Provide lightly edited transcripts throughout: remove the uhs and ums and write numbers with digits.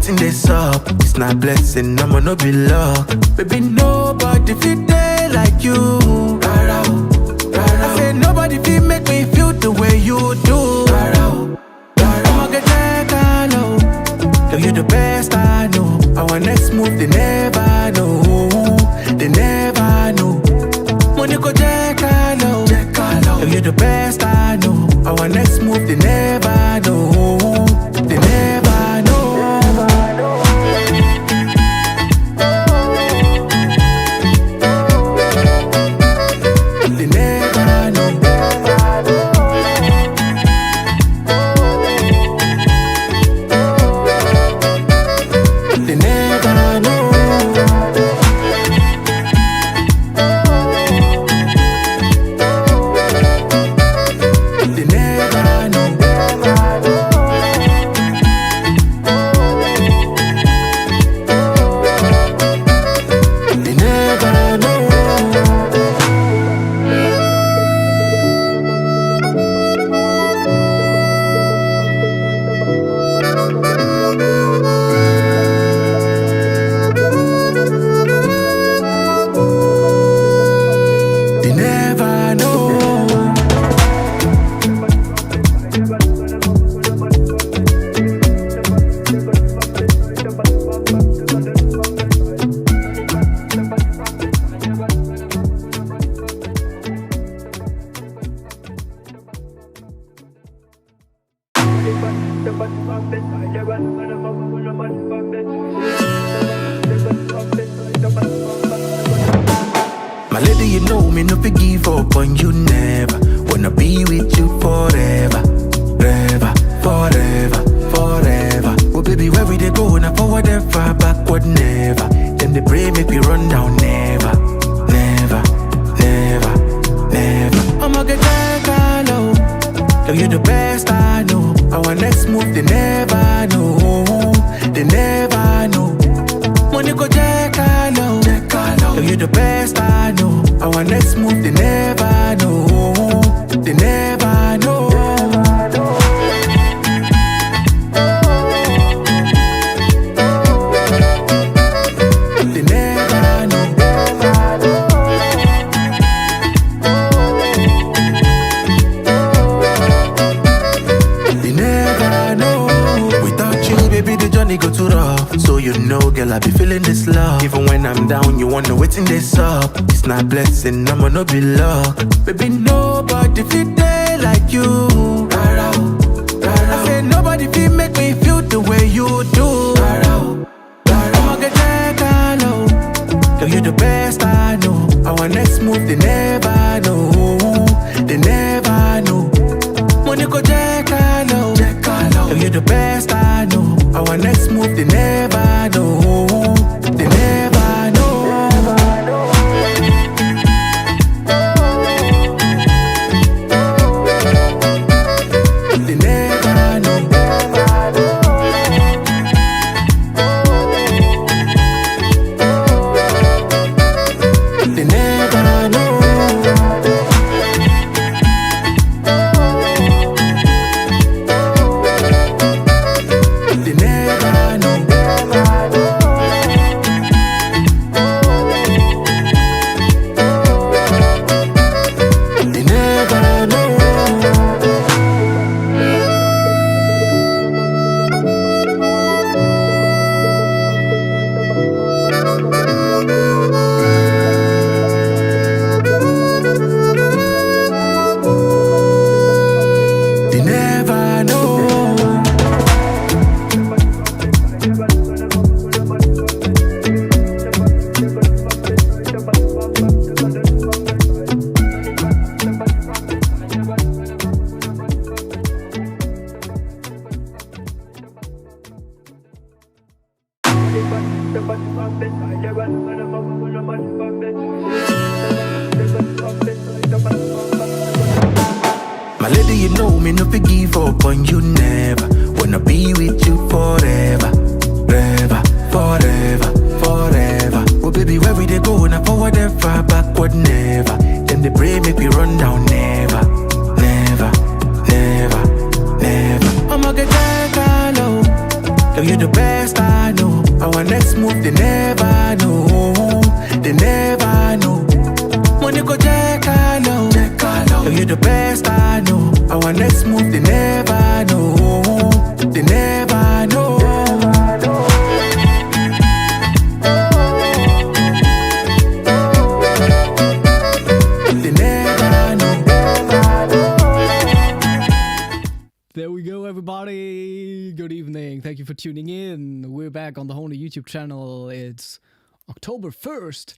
waiting this up. It's not blessing, I'ma no be luck. Baby, nobody feel day like you. I said nobody feel make me feel the way you do. I'ma get that low. Girl, you the best I know. Our next move, they never know. They never know. Money go check low. Girl, you the best I know. Our next move, they never know. They never know. They never know. They never know. They never know. They never know. They never know. My lady, you know me no fit give up on you never. Wanna be with you forever, forever, forever, forever. Oh baby, where we they go? Now forward and far, backward never. Them they pray make we run down never, never, never, never. I'ma get that low. Girl, you the best I know. Our next move, they never know. They never know. Money go check low. Girl, you the best I know. Our next move, they never know. They never know. They never know. They never know. Without you, baby, the journey go too rough. So you know, girl, I be feeling this love. Even when I'm down, you wanna waiting this up. It's not blessing, I'ma no be luck. Baby, nobody feel day like you. I said nobody feel make me feel the way you do. I'ma get that low. Girl, you the best I know. Our next move, they never know. They never know. Money go check low. Girl, you the best I know. Our next move, they never know. They never know. They never know. They never know. They never know. They never know. They never know. My lady, you know me no fit give up on you never. Wanna be with you forever, forever, forever, forever. Oh baby, where we they go? Now forward and far, backward never. Them they pray make we run down never, never, never, never. I'ma get that low. Girl, you the best I Our next move, they never know. They never know. When you go check, I know. You're the best, I know. Our next move, they never know. They never know. They never know. There we go, everybody. Good evening. Thank you for tuning in. We're back on the Hohner YouTube channel. It's October 1st.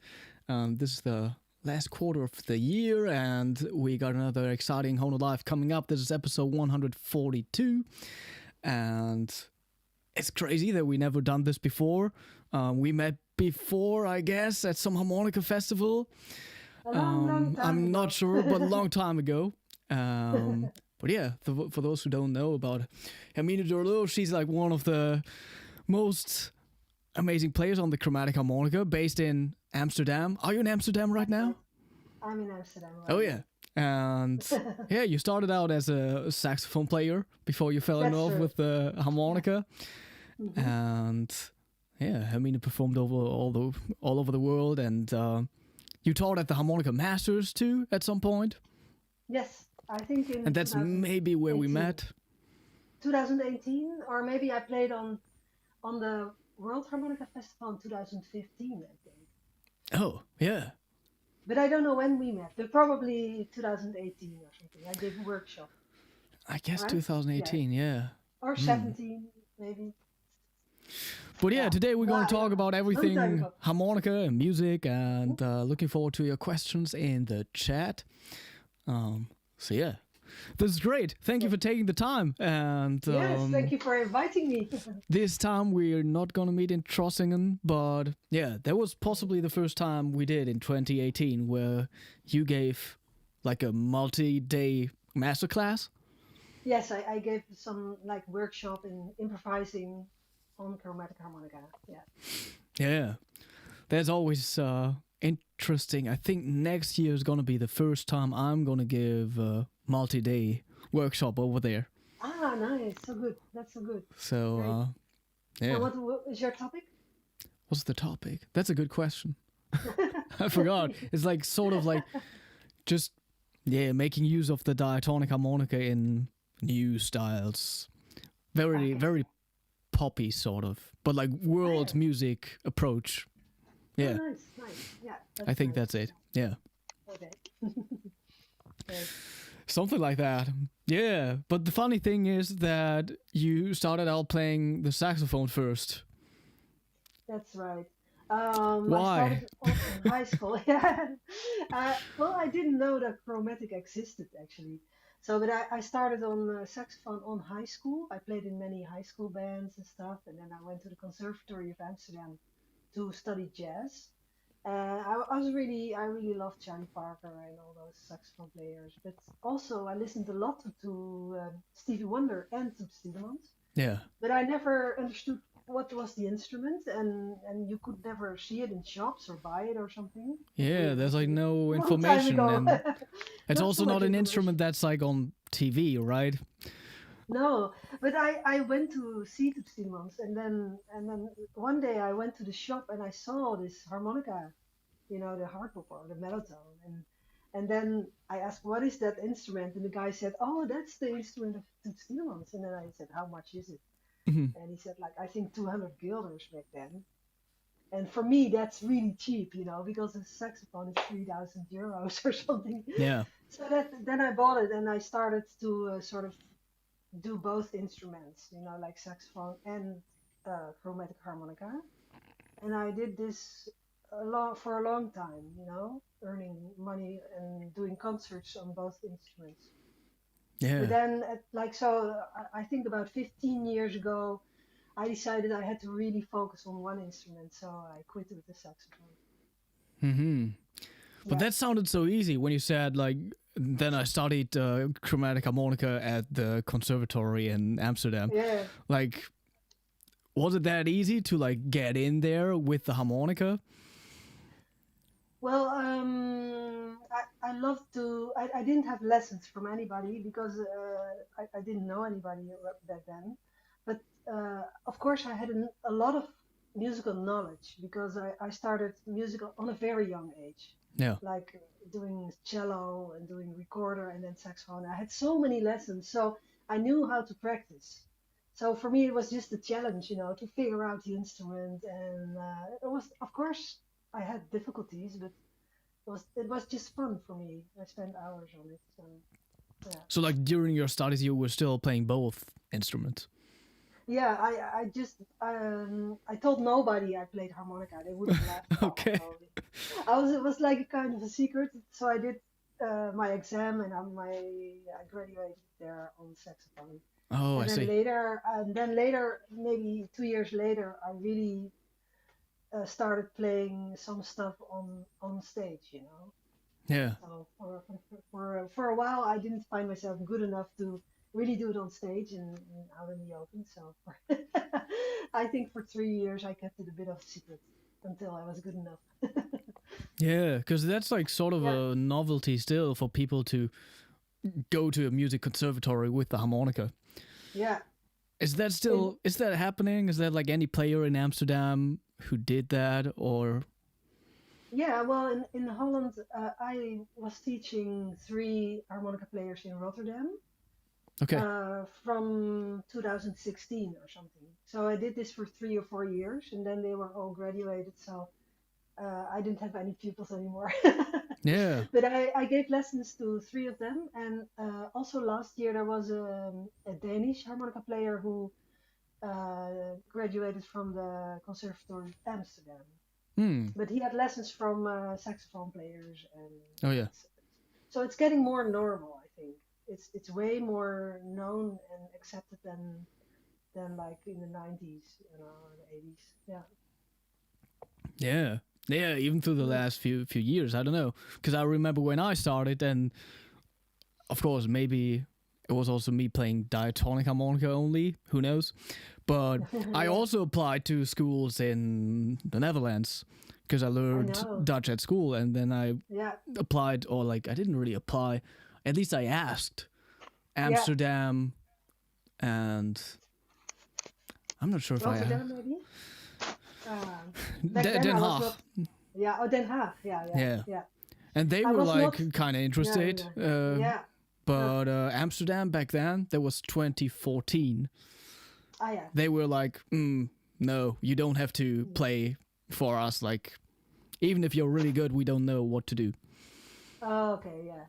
This is the last quarter of the year, and we got another exciting Hohner Live coming up. This is episode 142, and it's crazy that we never done this before. We met before, I guess, at some harmonica festival. I'm not sure, but a long time ago. But yeah, for those who don't know about Hermine Deurloo, she's like one of the most amazing players on the chromatic harmonica, based in Amsterdam. Are you in Amsterdam right now? I'm in Amsterdam right Oh yeah. And yeah, you started out as a saxophone player before you fell in That's love true. with the harmonica. Mhm. And yeah, Hermine performed all over the world, and you taught at the Harmonica Masters too at some point. Yes, I think in And that's maybe where we 2018. met. 2018, or maybe I played on the World Harmonica Festival in 2015, I think. Oh, yeah. But I don't know when we met. But probably 2018 or something. I did a workshop. I guess Right? 2018, yeah. Or 17, maybe. But yeah, today we're going to Yeah, talk about long time everything ago. harmonica and music, and looking forward to your questions in the chat. So yeah, this is great. Thank you for taking the time. And Yes, thank you for inviting me. this time we're not going to meet in Trossingen, but yeah, that was possibly the first time we did in 2018, where you gave like a multi-day masterclass. Yes, I gave some like workshop in improvising on chromatic harmonica. Yeah. Yeah, that's always interesting. I think next year is going to be the first time I'm going to give a multi-day workshop over there. Ah, nice. So good. That's so good. So, Great. yeah. And what is your topic? What's the topic? That's a good question. I forgot. It's like sort of like just, yeah, making use of the diatonic harmonica in new styles. Very, Okay. very poppy sort of, but like world music approach. Yeah, Oh, nice. Yeah. I think nice. that's it. Yeah. Okay. Okay. Something like that. Yeah, but the funny thing is that you started out playing the saxophone first. That's right. Why? I started off in high school. Yeah. Well, I didn't know that chromatic existed actually. So, but I started on saxophone on high school. I played in many high school bands and stuff, and then I went to the Conservatory of Amsterdam to study jazz. I really loved Charlie Parker and all those saxophone players. But also, I listened a lot to Stevie Wonder and to Stevens. Yeah. But I never understood what was the instrument, and you could never see it in shops or buy it or something. Yeah, there's like no Long time information, ago. and it's Not also so not much an information. instrument that's like on TV, right? No, but I went to see the Stevens, and then one day I went to the shop and I saw this harmonica, the harp or the melotone, and then I asked, what is that instrument? And the guy said, oh, that's the instrument of Toet Stevens. And then I said, how much is it? Mhm. And he said, like, I think 200 guilders back then. And for me, that's really cheap, because a saxophone is 3,000 euros or something. Yeah. So then I bought it and I started to sort of do both instruments, like saxophone and chromatic harmonica. And I did this for a long time, earning money and doing concerts on both instruments. But Yeah. then, I think about 15 years ago, I decided I had to really focus on one instrument, so I quit with the saxophone. Mm-hmm. But Yeah. that sounded so easy when you said like. Then I studied chromatic harmonica at the conservatory in Amsterdam. Yeah. Like, was it that easy to like get in there with the harmonica? Well, I love to. I didn't have lessons from anybody because I didn't know anybody back then. But of course, I had a lot of musical knowledge because I started musical on a very young age, Yeah. like doing cello and doing recorder and then saxophone. I had so many lessons, so I knew how to practice. So for me, it was just a challenge, to figure out the instrument, and it was, of course, I had difficulties, but it was just fun for me. I spent hours on it, so yeah. So like during your studies, you were still playing both instruments. Yeah, I told nobody I played harmonica. They would have laughed. Okay. Probably. It was like a kind of a secret. So I did my exam and I graduated there on saxophone. Oh, I see. And then later, maybe 2 years later, I really started playing some stuff on stage. Yeah. So for a while, I didn't find myself good enough to really do it on stage and out in the open. So I think for 3 years, I kept it a bit of a secret until I was good enough. Yeah, because that's like sort of Yeah, a novelty still for people to go to a music conservatory with the harmonica. yeah. And Is that happening? Is there like any player in Amsterdam who did that or yeah, well, in Holland, I was teaching three harmonica players in Rotterdam okay. from 2016 or something. So I did this for 3 or 4 years, and then they were all graduated. So I didn't have any pupils anymore. Yeah. But I gave lessons to three of them. And also last year, there was a Danish harmonica player who graduated from the Conservatory of Amsterdam. Hmm. But he had lessons from saxophone players. And Oh yeah. so it's getting more normal, I think. It's way more known and accepted than like in the 90s, or the 80s. Yeah. Yeah. Yeah, even through the Mm. last few years, I don't know, because I remember when I started, and of course maybe it was also me playing diatonic harmonica only. Who knows? But I Yeah, also applied to schools in the Netherlands because I I learned know. Dutch at school, and then I Yeah, applied, or like I didn't really apply. At least I asked yeah. Amsterdam, and I'm not sure if I Rotterdam, maybe. Back then Den I was Haag. not. Yeah, oh, Den Haag. Yeah, yeah, Yeah, yeah. and they I were was not. like kind of Yeah, interested. yeah, yeah. Uh, But Amsterdam back then, that was 2014. yeah. They were like, no, you don't have to Mm. play for us. Like, even if you're really good, we don't know what to do. Oh, okay, yeah.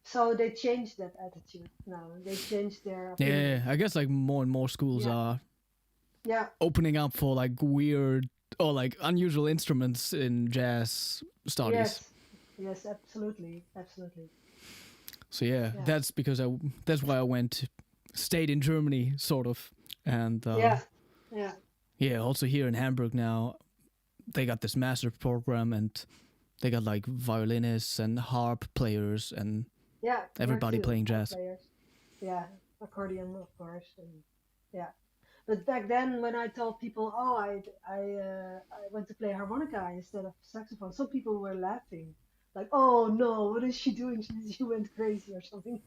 So they changed that attitude now. They changed their Yeah, opinion. I guess like more and more schools Yeah, are yeah. opening up for like weird or like unusual instruments in jazz studies. Yes, yes, absolutely, absolutely. So yeah, Yeah, that's why I stayed in Germany sort of, and yeah, yeah, yeah, also here in Hamburg now, they got this master program and they got like violinists and harp players and yeah. There everybody too, playing our jazz. players. Yeah, accordion, of course, and yeah. But back then, when I told people, "Oh, I went to play harmonica instead of saxophone," some people were laughing, like, "Oh no, what is she doing? She went crazy or something."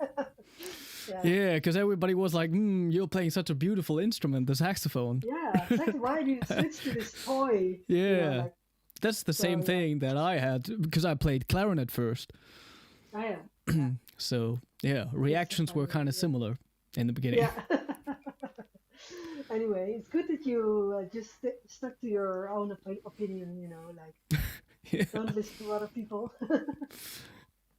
Yeah, Yeah, because everybody was like, you're playing such a beautiful instrument, the saxophone. yeah. Exactly. Why do you switch to this toy? Yeah, Like that's the so. same Yeah. thing that I had because I played clarinet first. Oh, yeah. Yeah. So yeah, It's so reactions were funny. kind of Yeah. similar in the beginning. Yeah. Anyway, it's good that you just stuck to your own opinion. Like Yeah. don't listen to other people.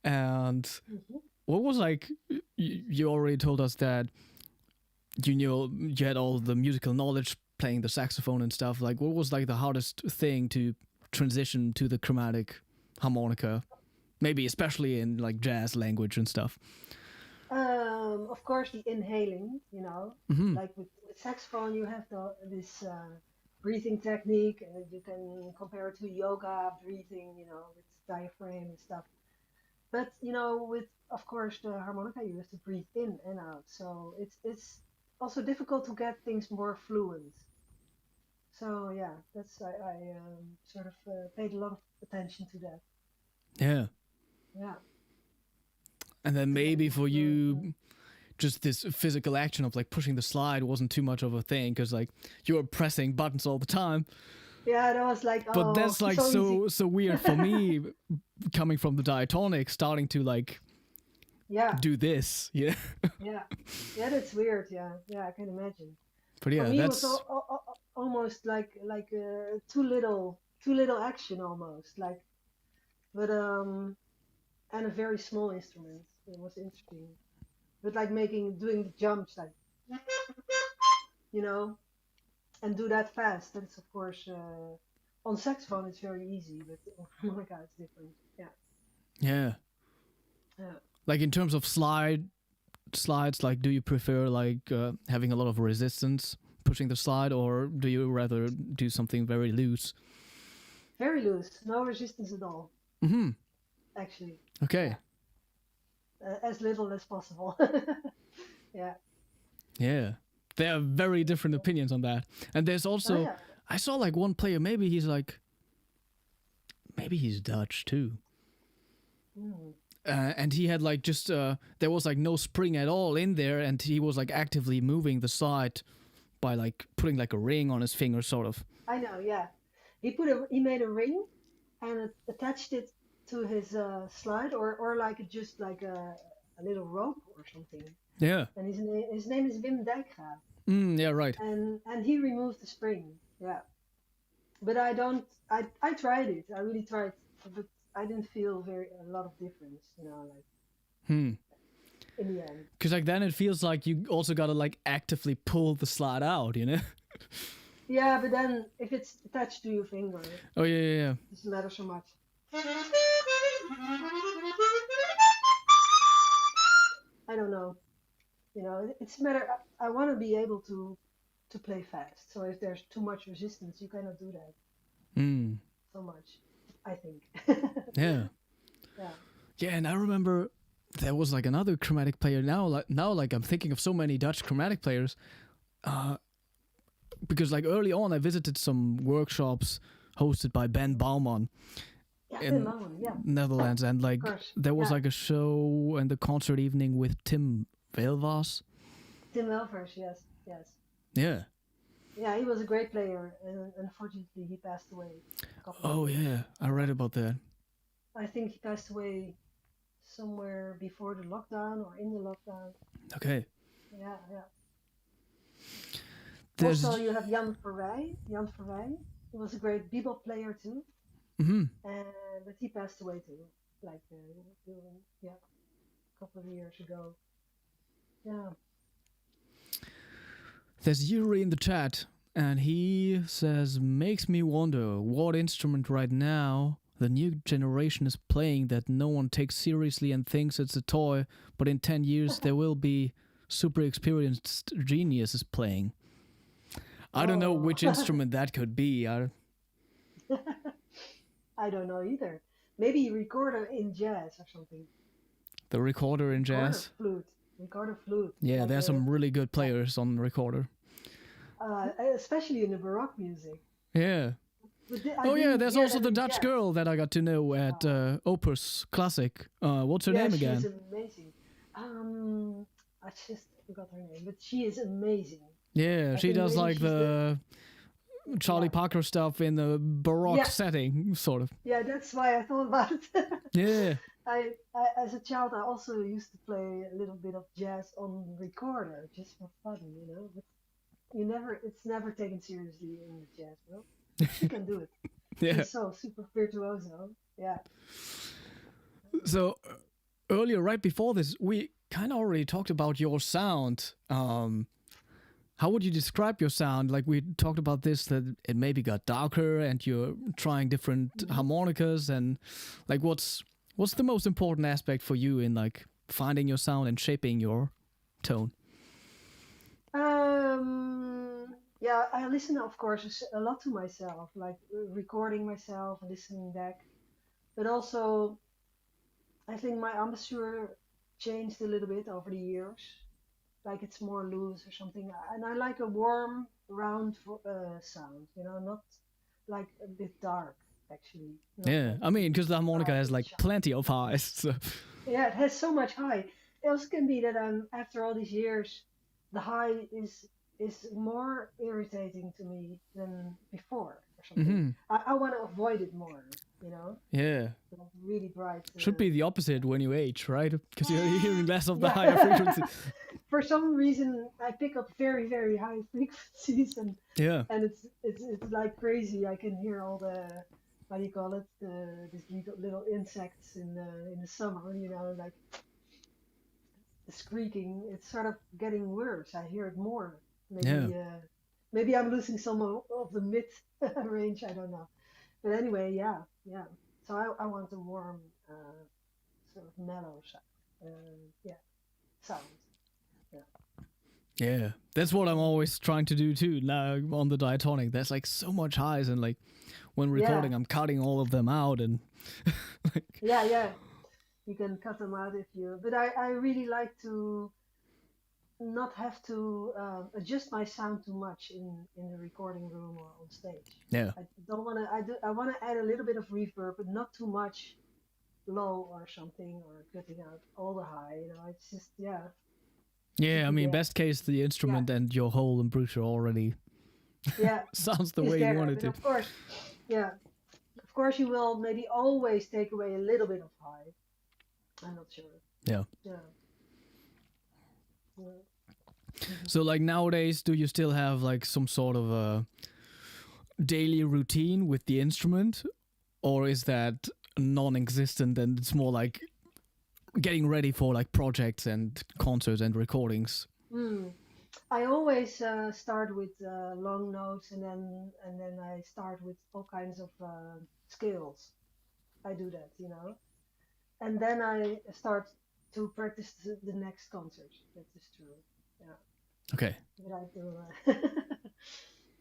And Mhm. what was like, you already told us that you had all the musical knowledge playing the saxophone and stuff. Like, what was like the hardest thing to transition to the chromatic harmonica? Maybe especially in like jazz language and stuff. Of course, the inhaling. Hmm. Like with saxophone, you have this breathing technique, and you can compare it to yoga breathing. With diaphragm and stuff. But with of course the harmonica, you have to breathe in and out. So it's also difficult to get things more fluent. So yeah, I sort of paid a lot of attention to that. Yeah. Yeah, And then to get it maybe more for fluent. you, just this physical action of like pushing the slide wasn't too much of a thing because like you were pressing buttons all the time. Yeah, that was like, But oh, that's like so easy. so weird for me, coming from the diatonic, starting to like Yeah, do this. Yeah. yeah, yeah. That's weird. Yeah, yeah. I can imagine. But For yeah, me, it was that's almost like too little action almost. Like, but and a very small instrument. It was interesting. But like doing the jumps, like you know, and do that fast. That's of course on saxophone it's very easy, but on harmonica it's different. Yeah, yeah. yeah. Like in terms of slides, like do you prefer like having a lot of resistance pushing the slide, or do you rather do something very loose? Very loose, no resistance at all. Mm-hmm. Actually, Okay. yeah, as little as possible. Yeah. Yeah. There are very different opinions on that. And there's Oh also, yeah. I saw like one player, maybe he's Dutch too. Mm. And he had like just, there was like no spring at all in there, and he was like actively moving the slide by like putting like a ring on his finger, sort of. I know. Yeah. He made a ring and attached it to his slide, or like just like a little rope or something. Yeah. And his name is Wim Dijkgraaf, Yeah, right. and he removed the spring. Yeah. But I don't. I tried it. I really tried, but I didn't feel a lot of difference. Like Hmm. in the end. Because like then it feels like you also gotta like actively pull the slide out, you know? Yeah, but then if it's attached to your finger, it Oh yeah. doesn't matter so much. I don't know. It's a matter. I want to be able to play fast. So if there's too much resistance, you cannot do that Hmm. so much. I think. Yeah. Yeah. Yeah, and I remember there was like another chromatic player. Now, I'm thinking of so many Dutch chromatic players, because like early on I visited some workshops hosted by Ben Bouwman Yeah. in Bauman, yeah. Netherlands, and Of like course. there was Yeah. like a show and the concert evening with Tim Velvas. Tim Welvers. Yes. Yes. Yeah. Yeah. He was a great player, and unfortunately he passed away a couple of Oh years yeah, I read ago. about that. I think he passed away somewhere before the lockdown or in the lockdown. Okay. Yeah. Yeah. There's. Also, you have Jan Verwij. Jan Verwij. He was a great bebop player too, Mm-hmm. but he passed away too, like yeah, a couple of years ago. Yeah. There's Yuri in the chat, and he says, makes me wonder what instrument right now the new generation is playing that no one takes seriously and thinks it's a toy, but in 10 years there will be super experienced geniuses playing. I don't know Oh, which instrument that could be. I don't know either. Maybe recorder in jazz or something. The recorder in Recorder jazz. flute. Recorder flute. Yeah, Like there's some really good players on the recorder. especially in the Baroque music. Yeah. But I Oh yeah, didn't there's hear also that the in Dutch jazz. girl that I got to know at Opus Classic. What's her Yeah, name she again? is amazing. I just forgot her name, but she is amazing. Yeah, I she think does maybe like she's the Charlie yeah. Parker stuff in the Baroque Yeah. setting, sort of. Yeah, that's why I thought about it. Yeah. I as a child I also used to play a little bit of jazz on recorder just for fun, But it's never taken seriously in the jazz world. She can do it. Yeah. She's so super virtuoso. Yeah. So earlier, right before this, we kind of already talked about your sound. How would you describe your sound? Like we talked about this, that it maybe got darker, and you're trying different harmonicas, and like what's the most important aspect for you in like finding your sound and shaping your tone? Yeah, I listen, of course, a lot to myself, like recording myself and listening back. But also, I think my embouchure changed a little bit over the years. Like it's more loose or something. And I like a warm, round sound, not like a bit dark, actually. Not Yeah, like I mean, because the harmonica bright has and like sharp. plenty of highs. So. Yeah, it has so much high. It also can be that after all these years, the high is more irritating to me than before or or something. I want to avoid it more, you know. Yeah. Like really bright. Should be the opposite when you age, right? Because you're hearing less of the Yeah. higher frequency. For some reason, I pick up very very high frequencies, Yeah. and it's like crazy. I can hear all the, what do you call it, these little insects in the summer, you know, like the squeaking. It's sort of getting worse. I hear it more. Maybe maybe I'm losing some of the mid range. I don't know. But anyway, yeah. So I want a warm, sort of mellow sound. Yeah, that's what I'm always trying to do too. Now on the diatonic, there's like so much highs, and like when recording, I'm cutting all of them out, and like, Yeah. You can cut them out if you. But I really like to not have to adjust my sound too much in the recording room or on stage. yeah, I don't want to. I want to add a little bit of reverb, but not too much low or something, or cutting out all the high. You know, it's just yeah. I mean, Yeah. best case, the instrument and your whole embouchure already sounds the is way there, you want it but to. of course, you will maybe always take away a little bit of high. I'm not sure. Yeah. Yeah. So like nowadays, do you still have like some sort of a daily routine with the instrument, or is that non-existent and it's more like getting ready for like projects and concerts and recordings? I always start with long notes, and then I start with all kinds of scales. I do that, you know, and then I start to practice the next concert. That is true. Yeah, Okay. but I do.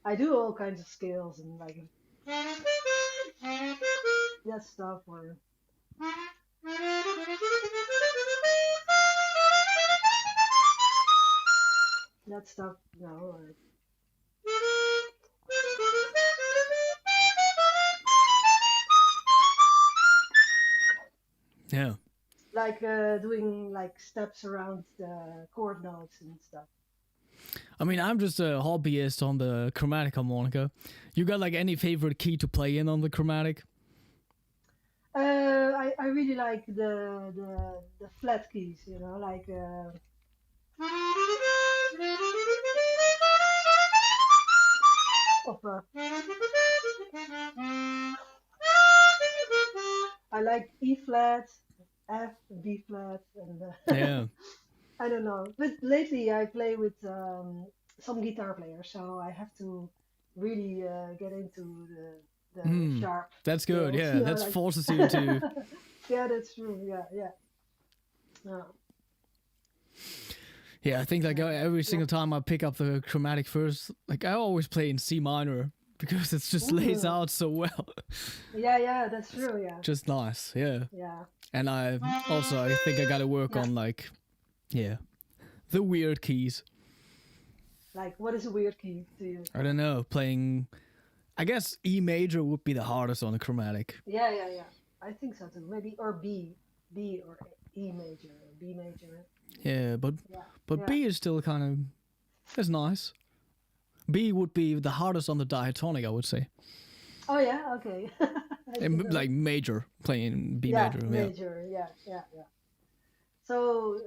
I do all kinds of scales and like that stuff, or that stuff. No, or Yeah. like doing like steps around the chord notes and stuff. I mean, I'm just a hobbyist on the chromatic harmonica. You got like any favorite key to play in on the chromatic? I really like the flat keys, you know, like of I like E flat, F, B flat, and Yeah. I don't know. But lately I play with some guitar players, so I have to really get into the sharp. That's good. scales, Yeah, you know, that like- forces you to. Yeah, that's true. Yeah. Yeah, I think like every single time I pick up the chromatic first, like I always play in C minor because it's just lays Ooh. out so well. Yeah, that's true. Yeah. Just nice. Yeah. Yeah. And I think I gotta work on like, the weird keys. Like, what is a weird key to you? I don't know, playing. I guess E major would be the hardest on the chromatic. Yeah. I think so too. Maybe or B or E major or B major. Yeah, but Yeah. B is still kind of. It's nice. B would be the hardest on the diatonic, I would say. Oh yeah. Okay. I And, didn't know. like major, playing B Yeah, major. major. Yeah. So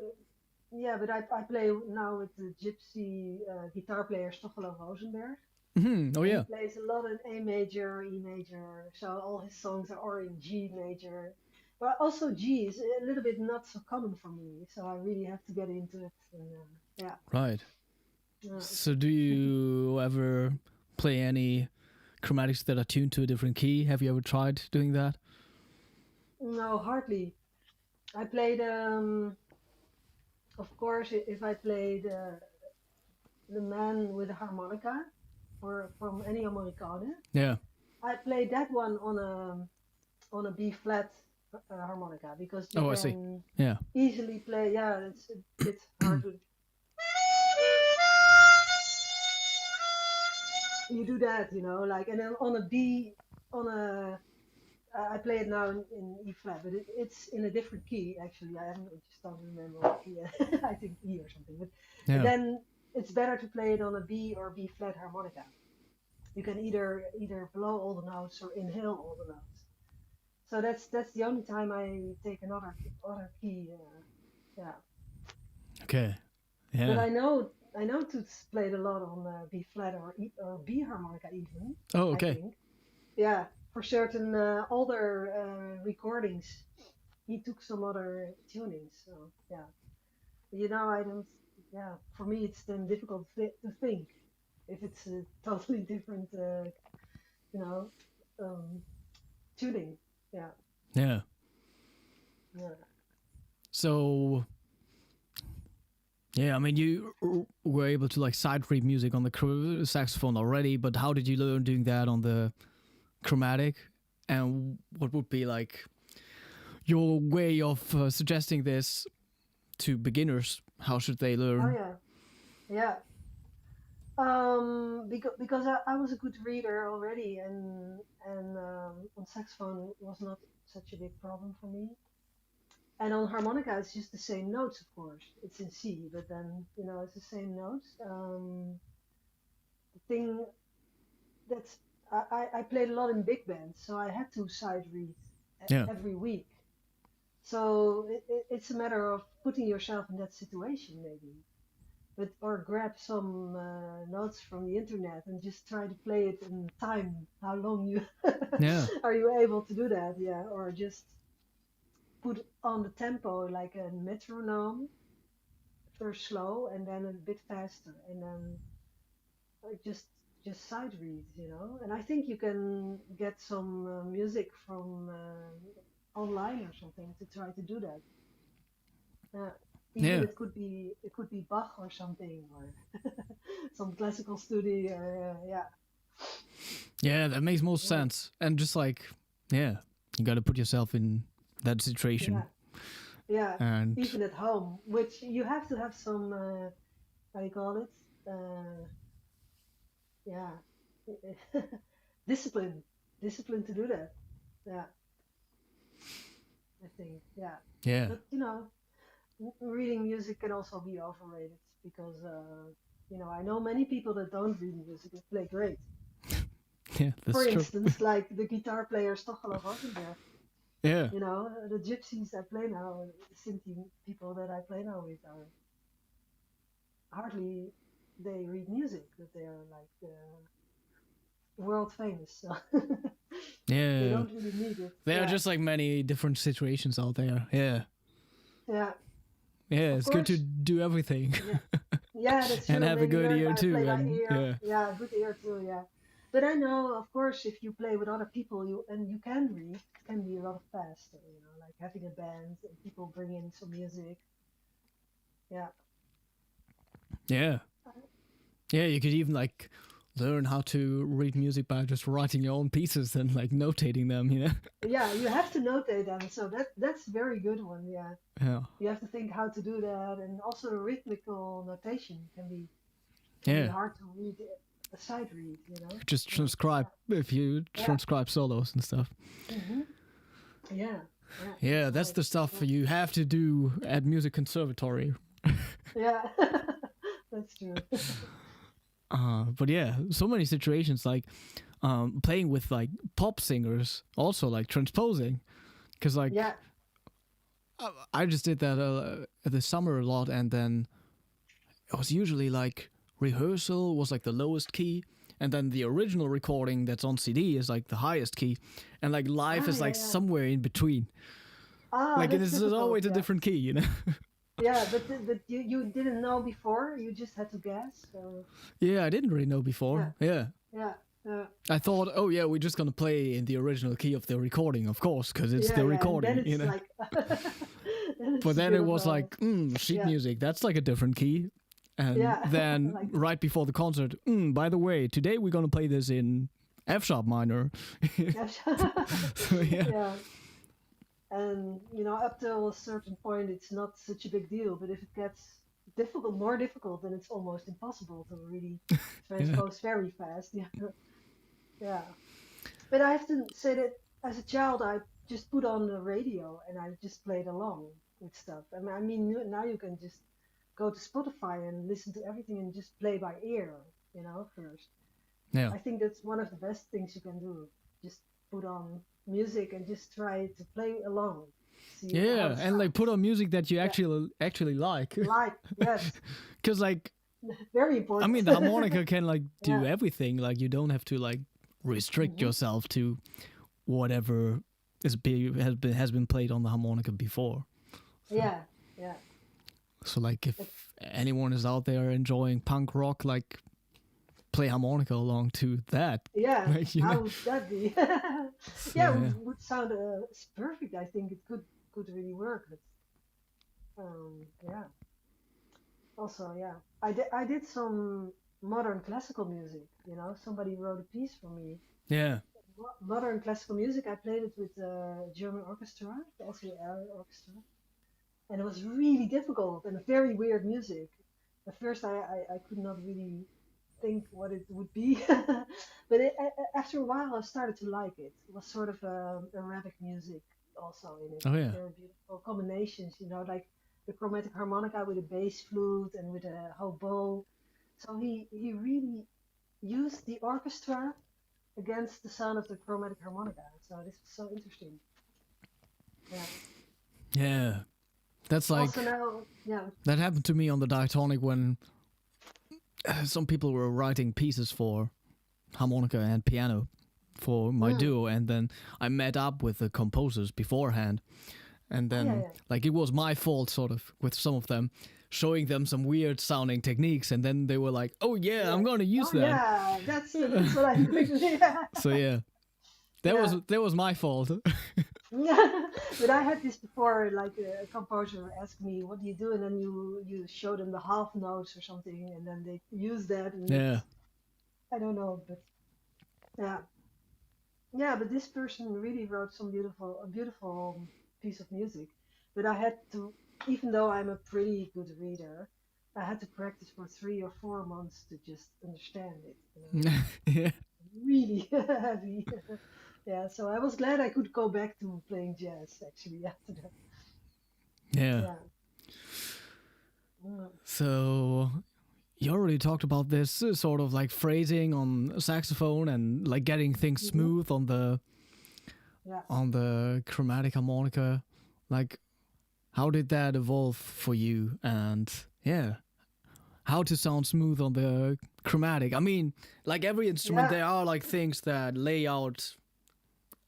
but I play now with the Gypsy guitar player Stoffelo Rosenberg. Oh yeah. He plays a lot in A major, E major, so all his songs are in G major. But also G is a little bit not so common for me, so I really have to get into it. And, Right. yeah. So do you ever play any chromatics that are tuned to a different key? Have you ever tried doing that? No, hardly. I played, of course, if I played the man with the harmonica, or from any Americane, Yeah. I played that one on a B flat harmonica, because you Oh, can I see. Yeah. easily play. Yeah, it's a bit hard to. You do that, you know, like, and then on a B, I play it now in E flat, but it's in a different key actually. I just don't remember what key. I think E or something. But Yeah. then it's better to play it on a B or B flat harmonica. You can either blow all the notes or inhale all the notes. So that's the only time I take another other key. Yeah. Okay. But Yeah. I know Toots played a lot on B flat or B harmonica even. Oh, I okay. think. Yeah, for certain older recordings, he took some other tunings. So yeah, you know, I don't. Yeah, for me it's then difficult to think if it's a totally different, you know, um, tuning. Yeah, Yeah. yeah. So yeah, I mean, you were able to like sight read music on the saxophone already, but how did you learn doing that on the chromatic? And what would be like your way of suggesting this to beginners? How should they Oh learn? yeah, yeah. Because I was a good reader already, and on saxophone it was not such a big problem for me. And on harmonica, it's just the same notes, of course. It's in C, but then it's the same notes. The thing that's I played a lot in big bands, so I had to side read Yeah. every week. So it's a matter of putting yourself in that situation, maybe. But or grab some notes from the internet and just try to play it in time. How long you Yeah. are you able to do that? Yeah, or just put on the tempo like a metronome, first slow and then a bit faster, and then just side read, And I think you can get some music from online or something to try to do that. Yeah. Even Yeah. it could be Bach or something, or some classical study, or yeah, Yeah, that makes most yeah, sense. And just like, yeah, you got to put yourself in that yeah, situation. yeah. And Even at home, which you have to have some how you call it, yeah, discipline, discipline to do that. Yeah, I think, yeah. yeah, But reading music can also be overrated because I know many people that don't read music and play great. yeah, For that's true. instance, like the guitar player Stoffel Rosenberg, Yeah, the gypsies I play now, the Sinti people that I play now with are hardly they read music, but they are like world famous, so they yeah. don't really need it. There are Yeah, just like many different situations out there. Yeah, yeah. yeah. Of It's good to course, do everything yeah, yeah, that's and true. have a Maybe good learn ear by play too. by And ear. yeah, Yeah, good ear too. Yeah, but I know, of course, if you play with other people, you can read. It can be a lot faster. Like having a band and people bring in some music. Yeah, yeah, yeah. You could even like learn how to read music by just writing your own pieces and like notating them. You know. yeah. You have to notate them, so that's a very good one. Yeah, Yeah, you have to think how to do that, and also the rhythmical notation can be yeah. hard to read a side read. Just So transcribe if you yeah, transcribe solos and stuff. hmm yeah, yeah. Yeah, That's that's right. the stuff Yeah, you have to do at music conservatory. yeah. That's true. But yeah, so many situations like playing with like pop singers, also like transposing, because like Yeah. I just did that this summer a lot, and then it was usually like rehearsal was like the lowest key, and then the original recording that's on CD is like the highest key, and like live Ah, is yeah, like yeah. somewhere in between. Ah, Like it that's is difficult. always a Yeah. different key, you know. Yeah, but you didn't know before. You just had to guess. So Yeah, I didn't really know yeah, before. Yeah. yeah, yeah, I thought, oh yeah, we're just gonna play in the original key of the recording, of course, because it's yeah, the yeah. And then recording, you it's know. like, then But it's a then bit it of was a like, sheet yeah, music, that's like a different key. And yeah, then like right before the concert, by the way, today we're gonna play this in F sharp minor. yeah, So yeah, yeah. And up till a certain point, it's not such a big deal. But if it gets more difficult, then it's almost impossible to really yeah, transpose very fast. Yeah, yeah. But I have to say that as a child, I just put on the radio and I just played along with stuff. I mean, now you can just go to Spotify and listen to everything and just play by ear, first. Yeah. I think that's one of the best things you can do. Just put on music and just try to play along. See how Yeah, it and like put sounds. on music that you Yeah, actually like. like yes, Because like very I important. mean, the harmonica can like do Yeah. everything. Like you don't have to like restrict Hmm. yourself to whatever has been played on the harmonica before. So Yeah. Yeah. so like if It, anyone is out there enjoying punk rock, like play harmonica along to that. yeah. Like you know. How would that be? So Yeah, yeah. would sound it's perfect. I think it could really work. But, yeah. Also, yeah, I did some modern classical music. Somebody wrote a piece for me. Yeah. Modern classical music. I played it with the German orchestra, the SWR orchestra, and it was really difficult and very weird music. At first, I could not really think what it would be, but after a while, I started to like it. It was sort of Arabic music also in it, Oh yeah. very beautiful combinations. Like the chromatic harmonica with a bass flute and with a hobo. So he really used the orchestra against the sound of the chromatic harmonica. So this was so interesting. Yeah. Yeah. That's like Also now, yeah. that happened to me on the diatonic when some people were writing pieces for harmonica and piano for my Mm. duo, and then I met up with the composers beforehand, and Oh yeah, then yeah. like it was my fault sort of with some of them, showing them some weird sounding techniques, and then they were like, oh yeah, Yeah. I'm gonna use Oh that. yeah, that's what I'm going to do. Yeah. So yeah, Yeah. that was my fault. But I had this before, like a composer asked me, "What do you do?" And then you show them the half notes or something, and then they use that, and Yeah. I don't know, but yeah, yeah. But this person really wrote a beautiful piece of music. But I had to, even though I'm a pretty good reader, I had to practice for 3 or 4 months to just understand it. Yeah. Really heavy. Yeah, so I was glad I could go back to playing jazz actually after that. Yeah. Yeah. Mm. So you already talked about this sort of like phrasing on saxophone and like getting things Hmm. smooth Yeah. on the chromatic harmonica. Like, how did that evolve for you? And yeah, how to sound smooth on the chromatic? I mean, like every instrument, Yeah. there are like things that lay out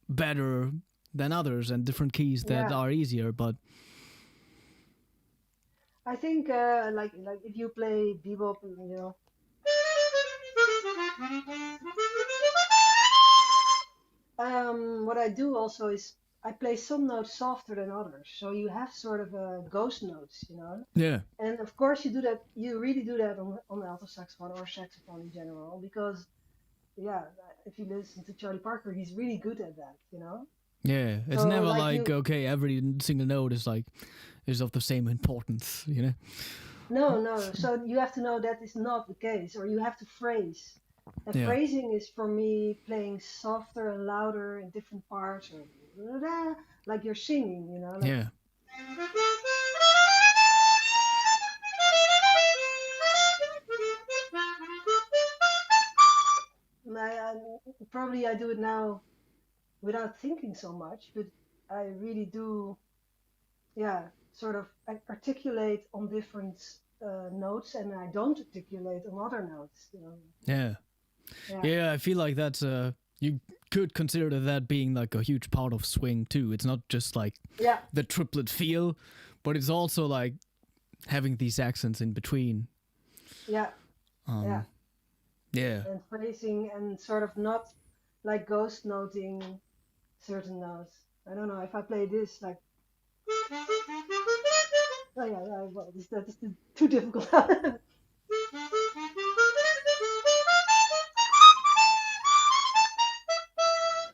better than others and different keys that Yeah. are easier. But I think like if you play bebop, what I do also is I play some notes softer than others. So you have sort of ghost notes. yeah, And of course you do that. You really do that on alto saxophone or saxophone in general because yeah, if you listen to Charlie Parker, he's really good at that. yeah, it's So never like like you, okay, every single note is like is of the same importance, you know? no, no. So you have to know that is not the case, or you have to phrase. And Yeah, phrasing is for me playing softer and louder in different parts, or like you're singing. Like yeah, probably I do it now without thinking so much, but I really do, yeah, sort of articulate on different notes, and I don't articulate on other notes. yeah. Yeah, Yeah, I feel like that's you could consider that being like a huge part of swing too. It's not just like yeah, the triplet feel, but it's also like having these accents in between. yeah, yeah, Um, yeah, and phrasing and sort of not like ghost noting certain notes. I don't know if I play this like, oh yeah, well, that is too difficult.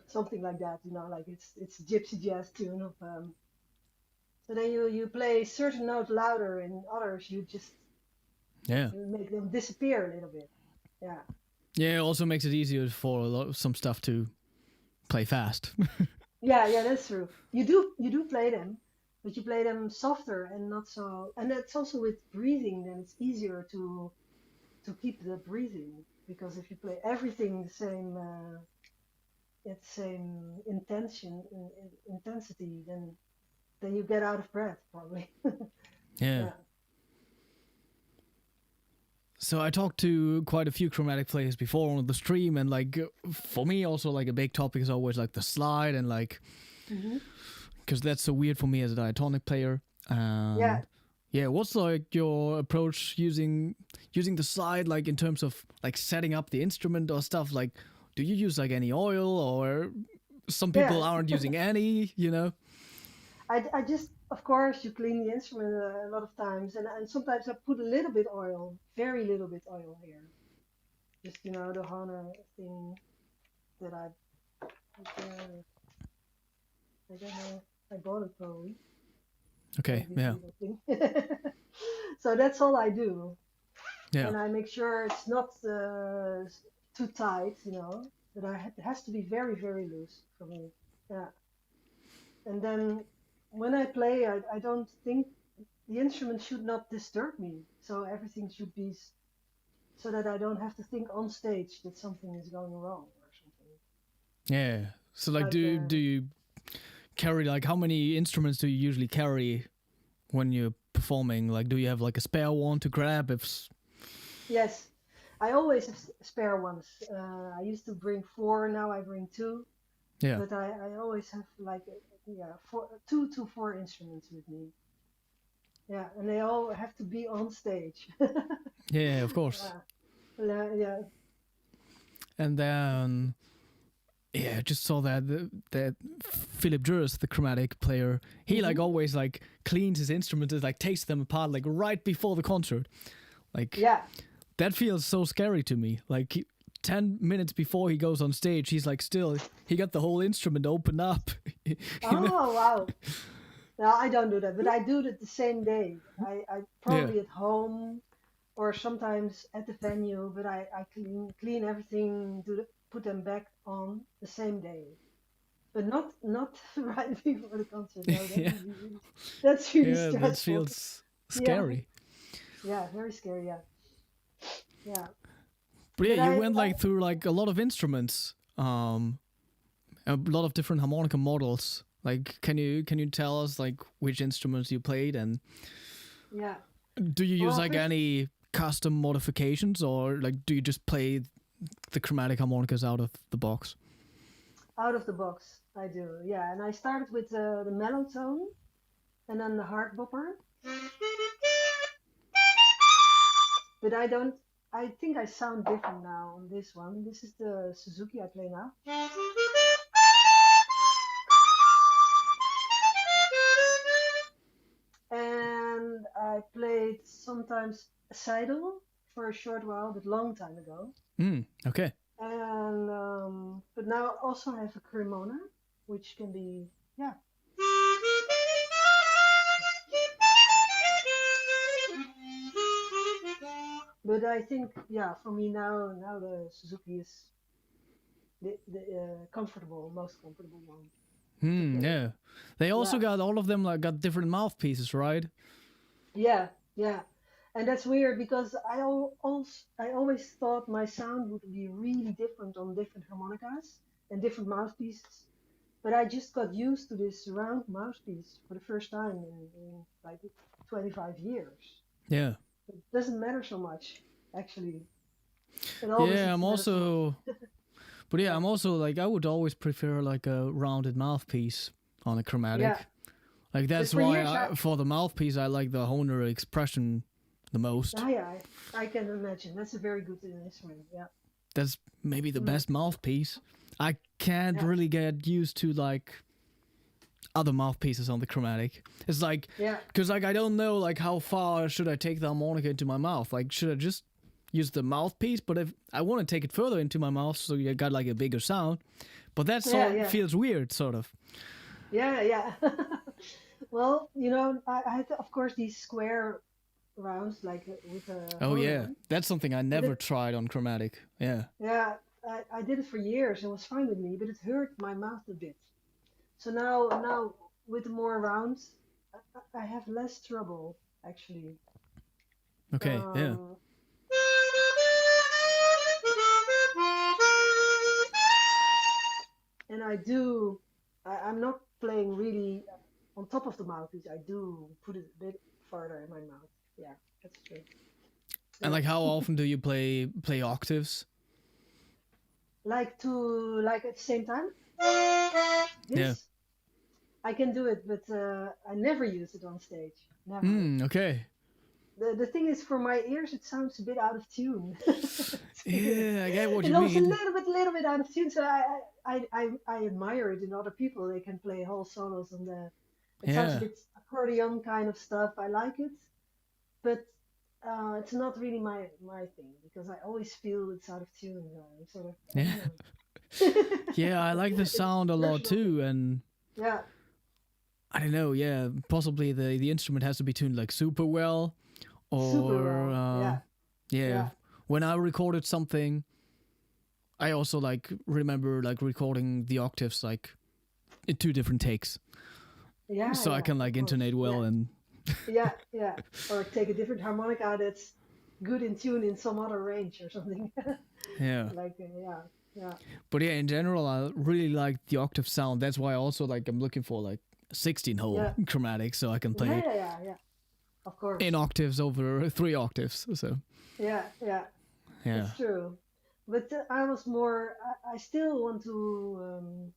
Something like that. Like it's a gypsy jazz tune of so then you play certain notes louder and others you just yeah, you make them disappear a little bit. Yeah. yeah. It also makes it easier for some stuff to play fast. Yeah, yeah, that's true. You do play them, but you play them softer and not so, and that's also with breathing, then it's easier to keep the breathing. because if you play everything the same at the same intensity, then you get out of breath probably. Yeah. So I talked to quite a few chromatic players before on the stream, and like for me also like a big topic is always like the slide, and like because that's so weird for me as a diatonic player. Yeah, what's like your approach using the slide, like in terms of like setting up the instrument or stuff? Like, do you use like any oil, or some people aren't using any, you know? I just, of course, you clean the instrument a lot of times, and sometimes I put a little bit oil, very little bit oil here. Just, the Hohner thing that I don't know, I bought it probably. Okay, yeah. So that's all I do. Yeah. And I make sure it's not too tight, that it has to be very, very loose for me. Yeah. And then when I play, I don't think the instrument should not disturb me. So everything should be so that I don't have to think on stage that something is going wrong or something. Yeah. So like do you carry, like, how many instruments do you usually carry when you're performing? Like, do you have like a spare one to grab if... Yes, I always have spare ones. I used to bring 4, now I bring 2. Yeah. But I always have like 2 to 4 instruments with me. Yeah, and they all have to be on stage. Yeah, of course. Yeah. And then, I just saw that Philip Durst, the chromatic player, he like always like cleans his instruments, like takes them apart like right before the concert. Like, that feels so scary to me. Like 10 minutes before he goes on stage, he's like he got the whole instrument opened up. Wow. No, I don't do that, but I do it the same day. I probably at home or sometimes at the venue, but I clean everything, put them back on the same day. But not right before the concert. No, that's really stressful. That feels scary. Yeah, very scary, yeah. But you went like through like a lot of instruments, a lot of different harmonica models. Like, can you tell us like which instruments you played, and do you use like any custom modifications, or like do you just play the chromatic harmonicas out of the box? Out of the box, I do, yeah. And I started with the mellow tone, and then the hard bopper. But I think I sound different now on this one. This is the Suzuki I play now. And I played sometimes a Seidel for a short while, but long time ago. Okay. And but now I also have a Cremona, which can be, But I think, for me now the Suzuki is the most comfortable one. Yeah. They also got, all of them like got different mouthpieces, right? Yeah. And that's weird because I always thought my sound would be really different on different harmonicas and different mouthpieces. But I just got used to this round mouthpiece for the first time in like 25 years. Yeah. It doesn't matter so much, actually. I'm also... But I'm also like, I would always prefer like a rounded mouthpiece on a chromatic. Yeah. Like that's why for the mouthpiece I like the Hohner expression the most. I can imagine. That's a very good instrument, yeah. That's maybe the best mouthpiece. I can't really get used to like other mouthpieces on the chromatic. It's like, because like I don't know like how far should I take the harmonica into my mouth. Like, should I just use the mouthpiece? But if I want to take it further into my mouth, so you got like a bigger sound. But that feels weird, sort of. Yeah. Well, I had of course these square rounds like with a. That's something I never tried on chromatic. Yeah. Yeah, I did it for years. It was fine with me, but it hurt my mouth a bit. So now with more rounds, I have less trouble actually. Okay. and I'm not playing really on top of the mouthpiece. I do put it a bit further in my mouth. Yeah, that's true. And Yeah. like, how often do you play octaves? Like at the same time. Yeah. This I can do it, but I never use it on stage. Never. Okay. The thing is, for my ears, it sounds a bit out of tune. It's weird. Yeah, I get what It you almost a mean. little bit out of tune. So I admire it in other people. They can play whole solos on the. It sounds a Yeah. bit accordion kind of stuff. I like it, but it's not really my thing because I always feel it's out of tune. Sort of, I Yeah. don't know. Yeah, I like the It's sound a lot personal thing. too, and Yeah, I don't know. Yeah, possibly the instrument has to be tuned like super well, super or well. Yeah, yeah. yeah, When I recorded something, I also like remember like recording the octaves like in 2 different takes, yeah, so I yeah. can Of like course. intonate well Yeah, and yeah, yeah. Or take a different harmonica that's good in tune in some other range or something. yeah. Like yeah, yeah, But yeah, in general, I really like the octave sound. That's why also like I'm looking for like 16-hole yeah, chromatic, so I can yeah, play yeah, yeah, yeah. Of course. in octaves over 3 octaves. So Yeah, yeah. yeah, It's true. But I was more. I still want to,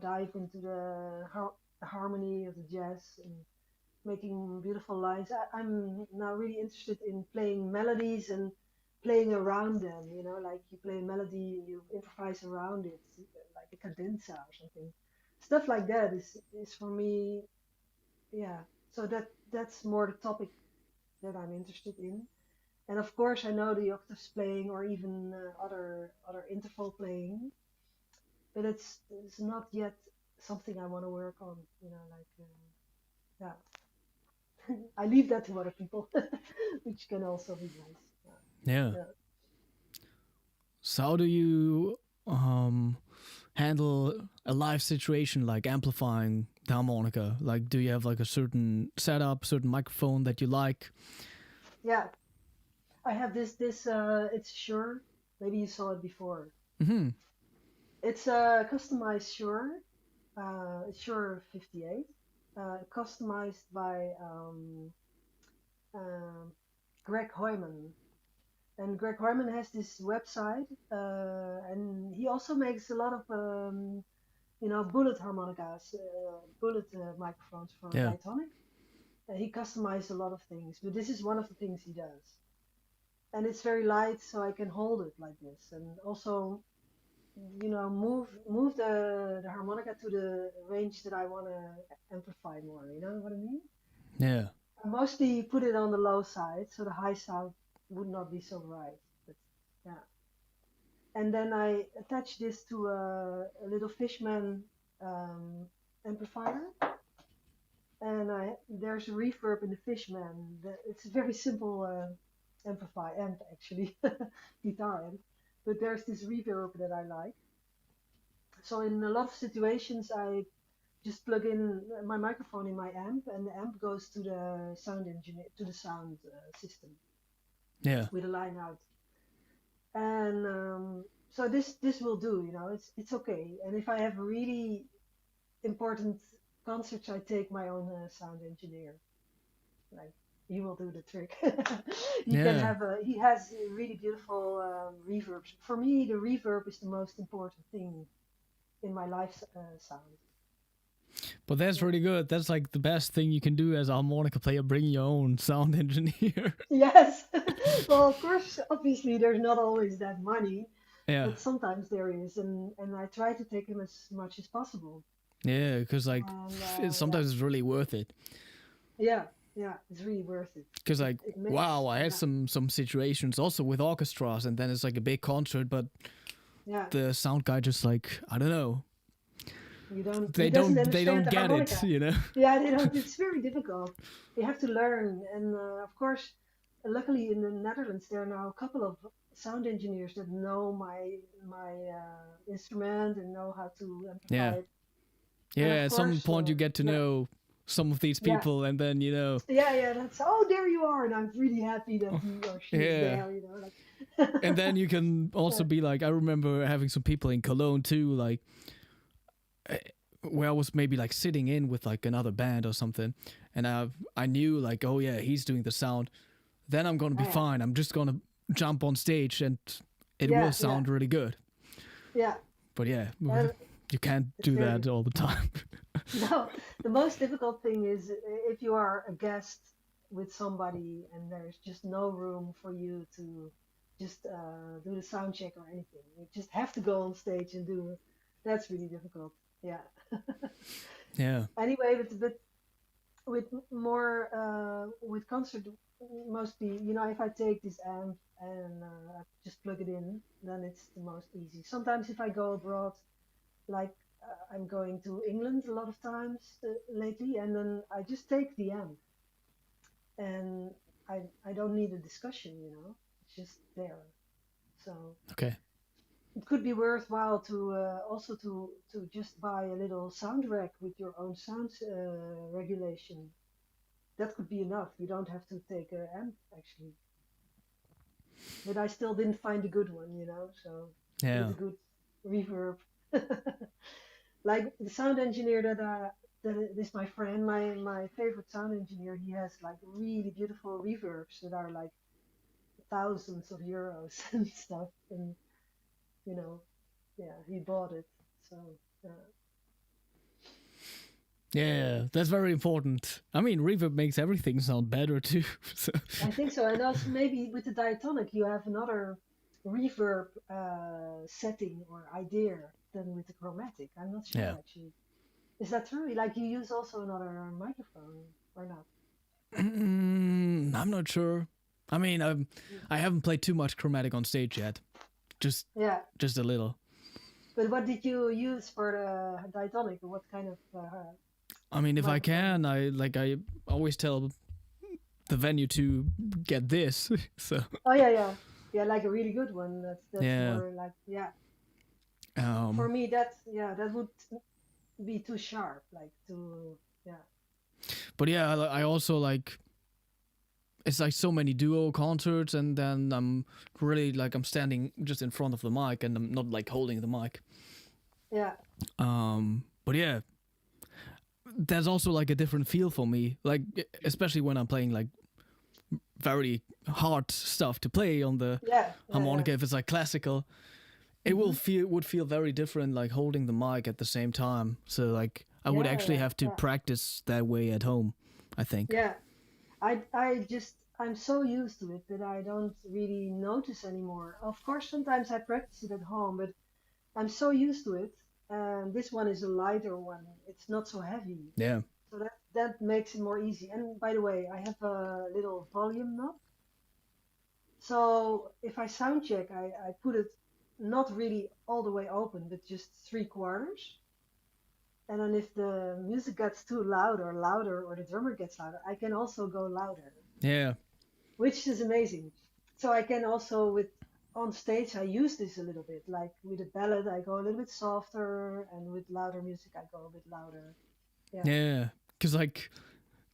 dive into the harmony of the jazz and making beautiful lines. I'm now really interested in playing melodies and playing around them. Like you play a melody and you improvise around it, like a cadenza or something. Stuff like that is for me. Yeah. So that's more the topic that I'm interested in. And of course, I know the octaves playing or even other interval playing, but it's not yet something I want to work on. Like I leave that to other people, which can also be nice. yeah. Yeah, So how do you handle a live situation like amplifying the harmonica? Like, do you have like a certain setup, certain microphone that you like? yeah. I have this. It's Shure. Maybe you saw it before. Hmm. It's a customized Shure. It's Shure 58. Customized by um, Greg Hoyman. And Greg Harmon has this website, and he also makes a lot of, bullet harmonicas, bullet microphones for Yeah. diatonic. He customized a lot of things, but this is one of the things he does. And it's very light, so I can hold it like this, and also, move the harmonica to the range that I want to amplify more. You know what I mean? Yeah. I mostly put it on the low side, so the high sound would not be so bright. But yeah. And then I attach this to a little Fishman amplifier, and there's a reverb in the Fishman. It's a very simple amp actually, guitar amp, but there's this reverb that I like. So in a lot of situations, I just plug in my microphone in my amp, and the amp goes to the sound engineer, to the sound system Yeah. with a line out. And so this will do. It's okay. And if I have really important concerts, I take my own sound engineer. Like he will do the trick. Yeah. He has really beautiful reverbs. For me, the reverb is the most important thing in my live sound. But that's really good. That's like the best thing you can do as a harmonica player, bring your own sound engineer. Yes. Well, of course, obviously, there's not always that money, Yeah. but sometimes there is, and I try to take him as much as possible. Yeah, because like And sometimes it's really worth it. yeah, yeah, it's really worth it. Because like It makes, wow, I had yeah, some situations also with orchestras, and then it's like a big concert, but yeah. the sound guy just like I don't know, You don't. they He doesn't they understand don't the get it, harmonica. you know. Yeah, they don't. It's very difficult. You have to learn, and of course, luckily in the Netherlands there are now a couple of sound engineers that know my instrument and know how to Yeah, amplify it. And yeah. of At some course, point, you get to yeah, know some of these yeah, people, and then you know, yeah. That's oh, there you are, and I'm really happy that he or she is yeah. there. Like, And then you can also yeah, be like, I remember having some people in Cologne too, like where I was maybe like sitting in with like another band or something, and I knew like, oh yeah, he's doing the sound, then I'm gonna be Yeah, fine. I'm just gonna jump on stage and it will yeah, yeah, sound really good. yeah. But yeah, And you can't it's do very that all the time. no. The most difficult thing is if you are a guest with somebody and there's just no room for you to just do the sound check or anything. You just have to go on stage and do it. That's really difficult. Yeah. Yeah. Anyway, with more with concert, mostly, if I take this amp and I just plug it in, then it's the most easy. Sometimes if I go abroad, like I'm going to England a lot of times lately, and then I just take the amp, and I don't need a discussion, it's just there. So Okay. it could be worthwhile to also to just buy a little sound rack with your own sound regulation. That could be enough. You don't have to take an amp actually. But I still didn't find a good one, so with Yeah. a good reverb. Like the sound engineer that is my friend, my favorite sound engineer. He has like really beautiful reverbs that are like thousands of euros and stuff, and you know, yeah, he bought it. So Yeah, that's very important. I mean, reverb makes everything sound better too. So. I think so, and also maybe with the diatonic you have another reverb setting or idea than with the chromatic. I'm not sure Yeah. actually. Is that true? Like you use also another microphone or not? I'm not sure. I mean, I haven't played too much chromatic on stage yet. Just Yeah. just a little. But what did you use for the diatonic? What kind of I mean, if I microphone? can, I always tell the venue to get this. So Oh yeah, yeah, yeah, like a really good one. That's yeah. more like yeah. For Um. me, that would be too sharp. Like too yeah. But yeah, I also like. It's like so many duo concerts, and then I'm really like I'm standing just in front of the mic, and I'm not like holding the mic. Yeah. But yeah, there's also like a different feel for me. Like especially when I'm playing like very hard stuff to play on the Yeah. Yeah. Yeah. harmonica. If it's like classical, it Hmm. would feel very different like holding the mic at the same time. So like I would Yeah. actually Yeah. have to Yeah. practice that way at home, I think. Yeah. I'm so used to it that I don't really notice anymore. Of course, sometimes I practice it at home, but I'm so used to it. And this one is a lighter one. It's not so heavy. Yeah. So that makes it more easy. And by the way, I have a little volume knob. So if I sound check, I put it not really all the way open, but just 3/4. And then if the music gets too loud or louder, or the drummer gets louder, I can also go louder, Yeah. which is amazing. So I can also with on stage I use this a little bit. Like with a ballad, I go a little bit softer, and with louder music, I go a bit louder. Yeah. Yeah. Cause like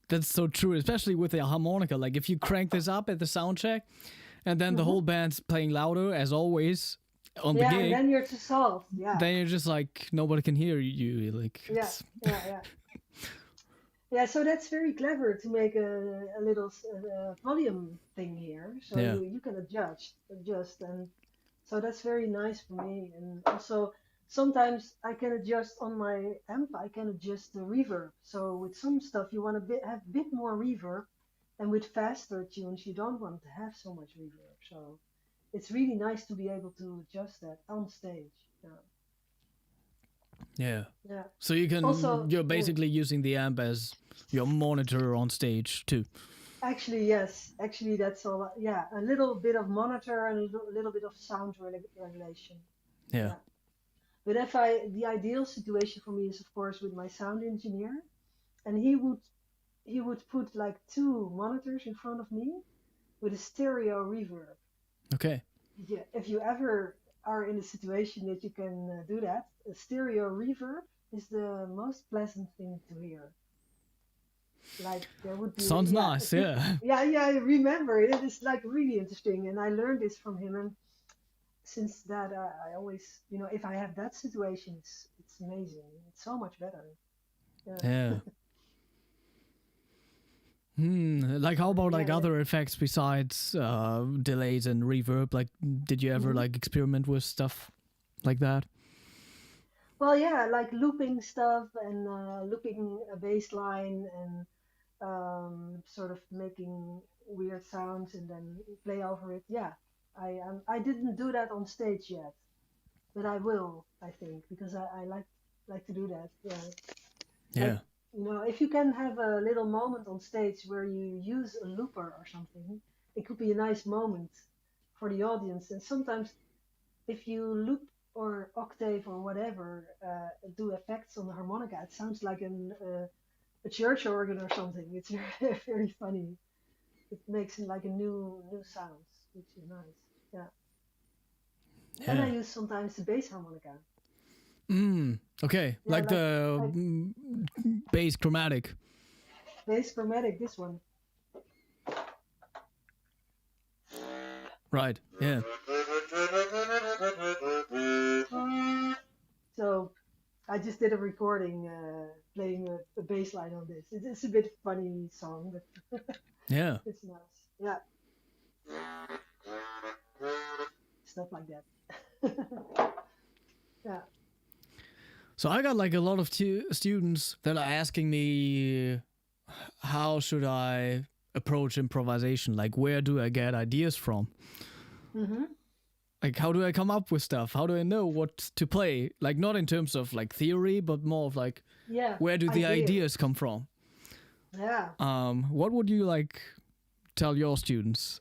that's so true, especially with the harmonica. Like if you crank this up at the sound check, and then the Hmm. whole band's playing louder as always on the Yeah, and gig, then you're too soft. Yeah. then you're just like nobody can hear you. Like Yeah. Yeah. Yeah. Yeah, so that's very clever to make a little volume thing here, so yeah, you can adjust, and so that's very nice for me. And also sometimes I can adjust on my amp. I can adjust the reverb. So with some stuff you want to have a bit more reverb, and with faster tunes you don't want to have so much reverb. So it's really nice to be able to adjust that on stage. Yeah, yeah. yeah. So Also, you're basically using the amp as your monitor on stage too. actually, yes. Actually, that's all. Yeah, a little bit of monitor and a little bit of sound regulation. Yeah. Yeah. But the ideal situation for me is, of course, with my sound engineer, and he would put like two monitors in front of me with a stereo reverb. Okay. Yeah, if you ever are in a situation that you can do that, a stereo reverb is the most pleasant thing to hear. Like there would be, Sounds yeah, nice. Yeah. yeah, yeah. I remember it is like really interesting, and I learned this from him. And since that, I always, if I have that situation, it's amazing. It's so much better. Yeah. Yeah. Like how about like Yeah. other effects besides delays and reverb? Like, did you ever Mhm. like experiment with stuff like that? Well, yeah, like looping stuff and looping a bass line and sort of making weird sounds and then play over it. Yeah, I didn't do that on stage yet, but I will, I think, because I like to do that. Yeah, like Yeah. if you can have a little moment on stage where you use a looper or something, it could be a nice moment for the audience. And sometimes if you loop or octave or whatever, do effects on the harmonica, it sounds like a church organ or something. It's very, very funny. It makes like a new sounds, which is nice. Yeah. And I Yeah. use sometimes the bass harmonica. Okay. Yeah, Like the like bass chromatic. bass chromatic. This one. Right. Yeah. So I just did a recording playing a bass line on this. It's a bit funny song, but Yeah. it's nice. Yeah, stuff like that. Yeah. So I got like a lot of students that are asking me, how should I approach improvisation? Like, where do I get ideas from? Mhm. Like, how do I come up with stuff? How do I know what to play? Like, not in terms of like theory, but more of like, Yeah. where do the ideas come from? Yeah. What would you like tell your students,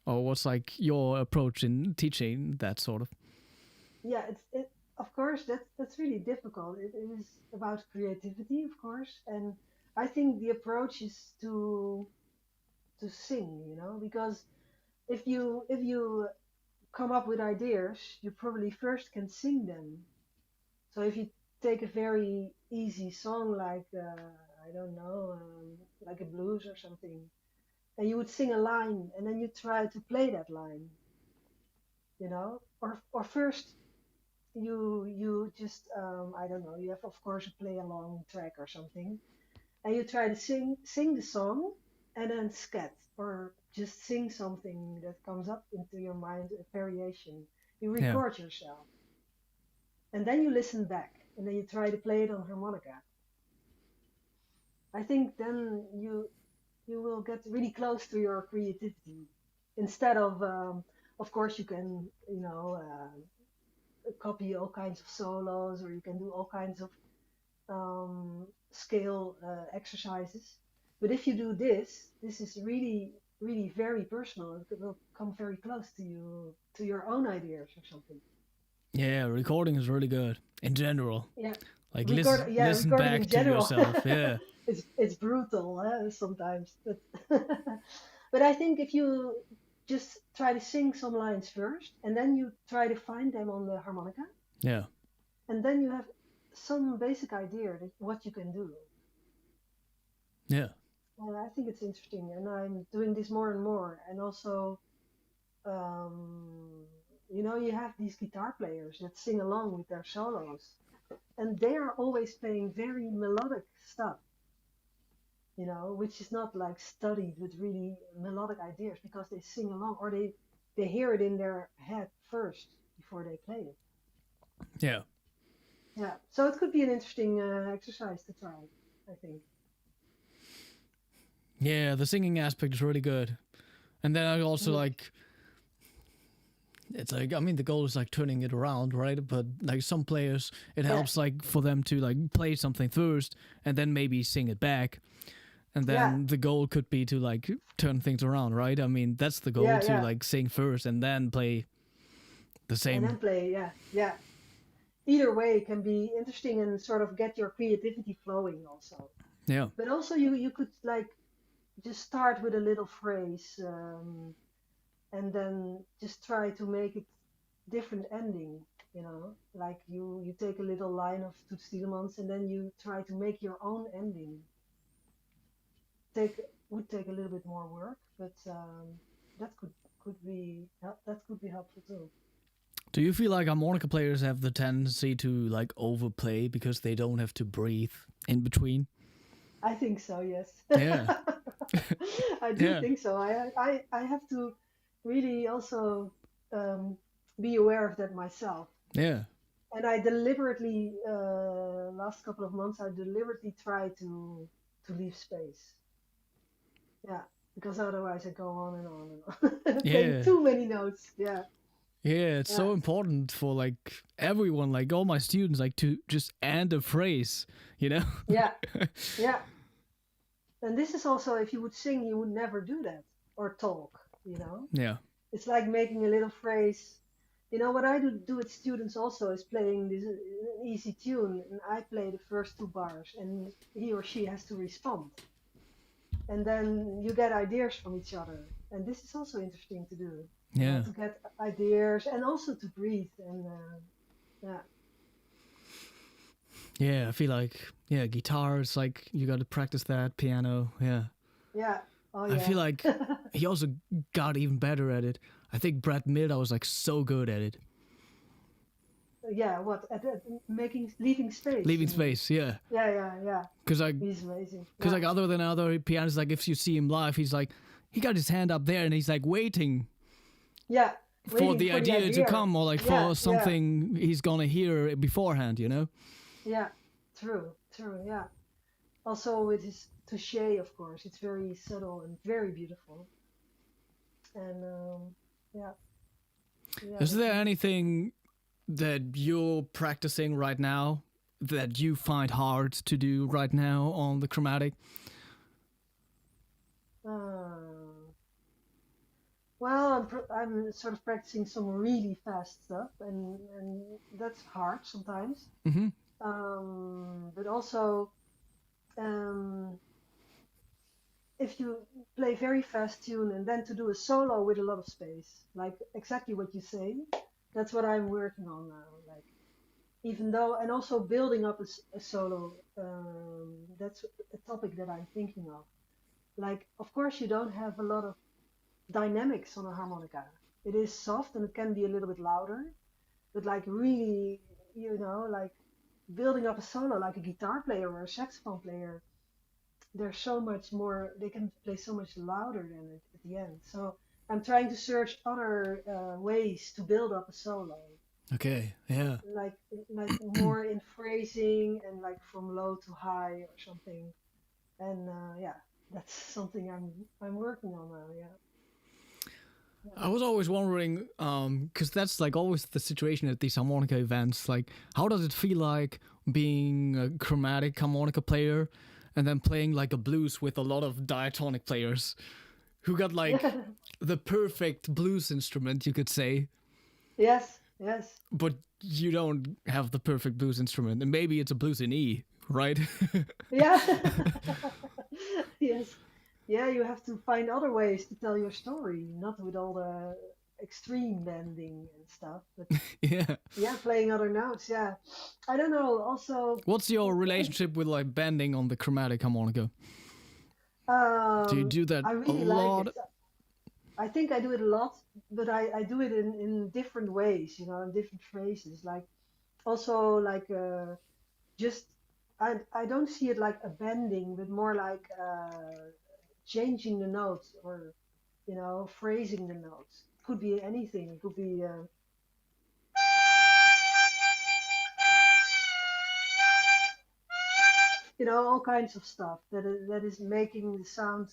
or what's like your approach in teaching that sort of? Yeah. Of course that's really difficult. It is about creativity, of course, and I think the approach is to sing, because if you come up with ideas, you probably first can sing them. So if you take a very easy song like I don't know, like a blues or something, and you would sing a line, and then you try to play that line, or first you just I don't know, you have of course a play along track or something, and you try to sing the song, and then scat or just sing something that comes up into your mind, a variation. You Yeah. record yourself, and then you listen back, and then you try to play it on harmonica. I think then you will get really close to your creativity instead of course you can copy all kinds of solos, or you can do all kinds of scale exercises. But if you do this is really, really very personal. It will come very close to your own ideas or something. Yeah, recording is really good in general. Yeah, Like listen recording in back to general. yourself. Yeah. It's brutal sometimes, but but I think if you just try to sing some lines first, and then you try to find them on the harmonica, Yeah. and then you have some basic idea that what you can do. Yeah. I think it's interesting, and I'm doing this more and more. And also, um, you have these guitar players that sing along with their solos, and they are always playing very melodic stuff, which is not like studied with really melodic ideas, because they sing along, or they hear it in their head first before they play it. Yeah. Yeah, so it could be an interesting exercise to try, I think. Yeah, the singing aspect is really good. And then I also Yeah, like, it's like, I mean, the goal is like turning it around, right? But like some players, it yeah, helps like for them to like play something first and then maybe sing it back. And yeah, then the goal could be to like turn things around, right? I mean, that's the goal, yeah, to yeah, like sing first and then play the and then same. play. Yeah, yeah. Either way can be interesting and sort of get your creativity flowing also. Yeah. But also you could like just start with a little phrase, and then just try to make it different ending. Like you take a little line of Toets Tielemans, and then you try to make your own ending. Take Would take a little bit more work, but that could be that could be helpful too. Do you feel like harmonica players have the tendency to like overplay because they don't have to breathe in between? I think so, yes. Yeah, I do yeah, think so. I have to really also um, be aware of that myself. yeah, And I deliberately, last couple of months, I deliberately try to leave space. Yeah, because otherwise I go on and on and on, playing yeah. too many notes. Yeah, Yeah, it's yeah, so important for like everyone, like all my students, like to just end a phrase, you know? yeah, yeah. And this is also, if you would sing, you would never do that or talk. Yeah. It's like making a little phrase. What I do with students also is playing this an easy tune, and I play the first two bars, and he or she has to respond, and then you get ideas from each other, and this is also interesting to do. Yeah. To get ideas and also to breathe and yeah, Yeah, I feel like yeah, guitar is like you got to practice that, piano. Yeah. yeah, oh I feel yeah, like he also got even better at it. I think Brad Miller was like so good at it. yeah. What at making leaving space? Leaving You mean? space, yeah. Yeah, yeah, yeah. Cuz like He's amazing. cuz Yeah, like other than other pianists, like if you see him live, he's like he got his hand up there and he's like waiting yeah. for Waiting the for the idea to idea. come or like Yeah, for yeah, something he's going to hear beforehand, you know? yeah. True, true. Yeah. Also with his touche, of course, it's very subtle and very beautiful. And yeah, yeah. Is there anything that you're practicing right now that you find hard to do right now on the chromatic? Uh, well, I'm sort of practicing some really fast stuff, and that's hard sometimes. Mm-hmm. But also, um, if you play very fast tune and then to do a solo with a lot of space, like exactly what you say, that's what I'm working on now. Like even though, and also building up a solo, that's a topic that I'm thinking of. Like, of course, you don't have a lot of dynamics on a harmonica. It is soft and it can be a little bit louder, but like really, like building up a solo like a guitar player or a saxophone player, there's so much more, they can play so much louder than it at the end. So I'm trying to search other ways to build up a solo, Okay, yeah. like like more in phrasing and like from low to high or something. And yeah, that's something I'm working on now. Yeah. I was always wondering, because that's like always the situation at these harmonica events. Like, how does it feel like being a chromatic harmonica player and then playing like a blues with a lot of diatonic players who got like Yeah. the perfect blues instrument, you could say, Yes. Yes. but you don't have the perfect blues instrument, and maybe it's a blues in E, right? Yeah. Yes. Yeah, you have to find other ways to tell your story, not with all the extreme bending and stuff, but Yeah. yeah, playing other notes. Yeah. I don't know. Also, What's your it, relationship with like bending on the chromatic harmonica? Do you do that I a really like lot? it. I think I do it a lot, but I do it in different ways, in different phrases. Like also like just I don't see it like a bending, but more like changing the notes or phrasing the notes. Could be anything. It could be all kinds of stuff that is making the sound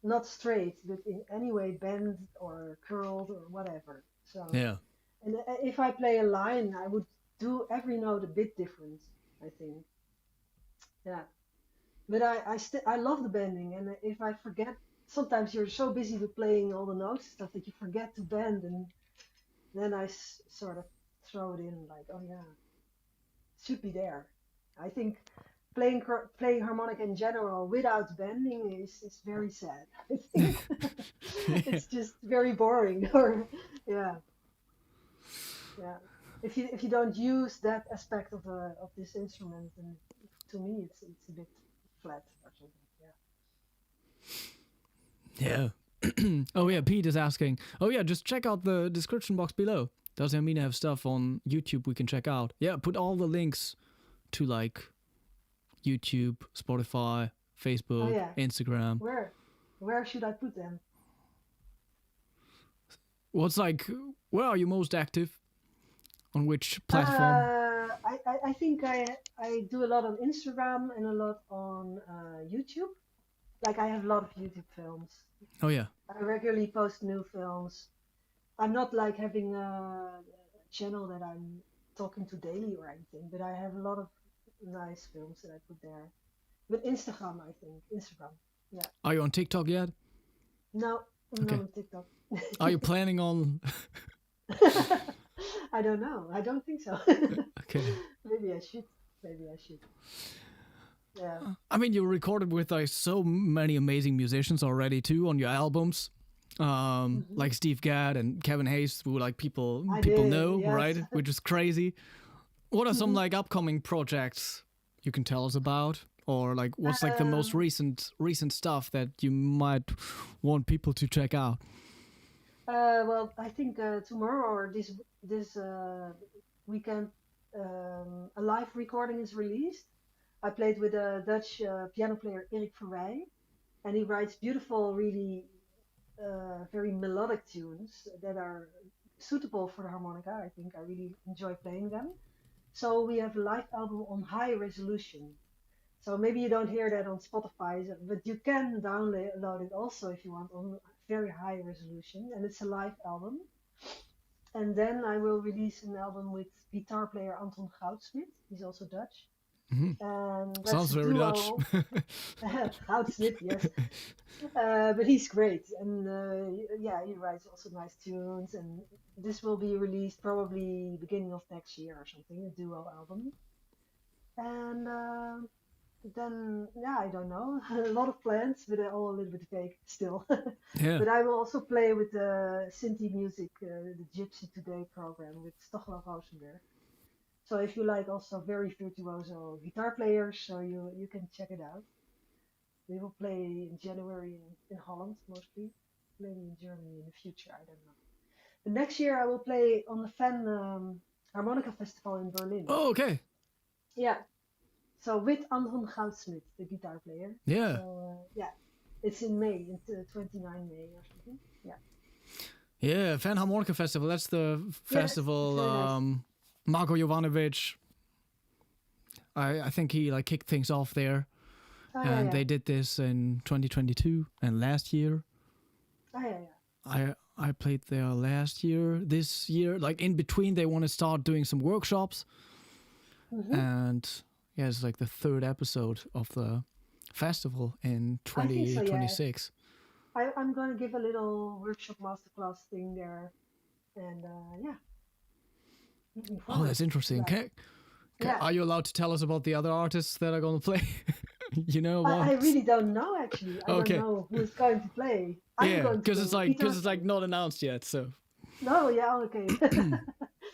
not straight, but in any way bent or curled or whatever. So, Yeah. and if I play a line, I would do every note a bit different, I think. Yeah. But I love the bending, and if I forget, sometimes you're so busy with playing all the notes and stuff that you forget to bend, and then I sort of throw it in like, oh yeah, it should be there. I think playing harmonica in general without bending is very sad. I think it's just very boring. Or yeah, yeah. If you don't use that aspect of this instrument, then to me it's a bit flat or something. Yeah. Yeah. Oh yeah, Pete is asking. Oh yeah, just check out the description box below. Does Hermine have stuff on YouTube we can check out? Yeah, put all the links to like YouTube, Spotify, Facebook, Instagram. Where should I put them? What's like, where are you most active? On which platform? I think I do a lot on Instagram and a lot on YouTube. Like I have a lot of YouTube films. Oh yeah. I regularly post new films. I'm not like having a channel that I'm talking to daily or anything, but I have a lot of nice films that I put there. With Instagram, I think. Instagram. Yeah. Are you on TikTok yet? No, I'm not on TikTok. Are you planning on? I don't know. I don't think so. Okay. Maybe I should. Yeah. I mean, you recorded with like so many amazing musicians already too on your albums. Like Steve Gadd and Kevin Hayes, who like people know, yes. right? Which is crazy. What are some like upcoming projects you can tell us about? Or like what's like the most recent stuff that you might want people to check out? Well, I think tomorrow or this weekend, a live recording is released. I played with a Dutch piano player, Erik Verwij, and he writes beautiful, really very melodic tunes that are suitable for the harmonica. I think I really enjoy playing them. So we have a live album on high resolution. So maybe you don't hear that on Spotify, but you can download it also if you want on very high resolution, and it's a live album. And then I will release an album with guitar player Anton Goudsmit. He's also Dutch. Mm-hmm. And that's sounds very Dutch. Goudsmit, yes. But he's great, and he writes also nice tunes. And this will be released probably beginning of next year or something, a duo album. And then I don't know, a lot of plans, but they're all a little bit vague still. Yeah. But I will also play with the Sinti Music, the Gypsy Today program with Stochler Rosenberg. So if you like also very virtuoso guitar players, so you can check it out. We will play in January in Holland mostly, maybe in Germany in the future, I don't know. But next year I will play on the Fan Harmonica Festival in Berlin. Oh, okay. Yeah. So with Anton Goudsmit, the guitar player. Yeah. So it's in May, 29 May or something. Yeah. Yeah, Fan Harmonica Festival. That's the festival. Nice. Marko Jovanovic. I think he like kicked things off there, and they did this in 2022 and last year. Oh yeah. I played there last year. This year, like in between, they want to start doing some workshops, and it's like the third episode of the festival in 2026. I'm going to give a little workshop masterclass thing there, and Oh, that's interesting. Are you allowed to tell us about the other artists that are going to play? You know, I really don't know actually. I don't know who's going to play. Because it's like not announced yet. So. No, yeah, okay.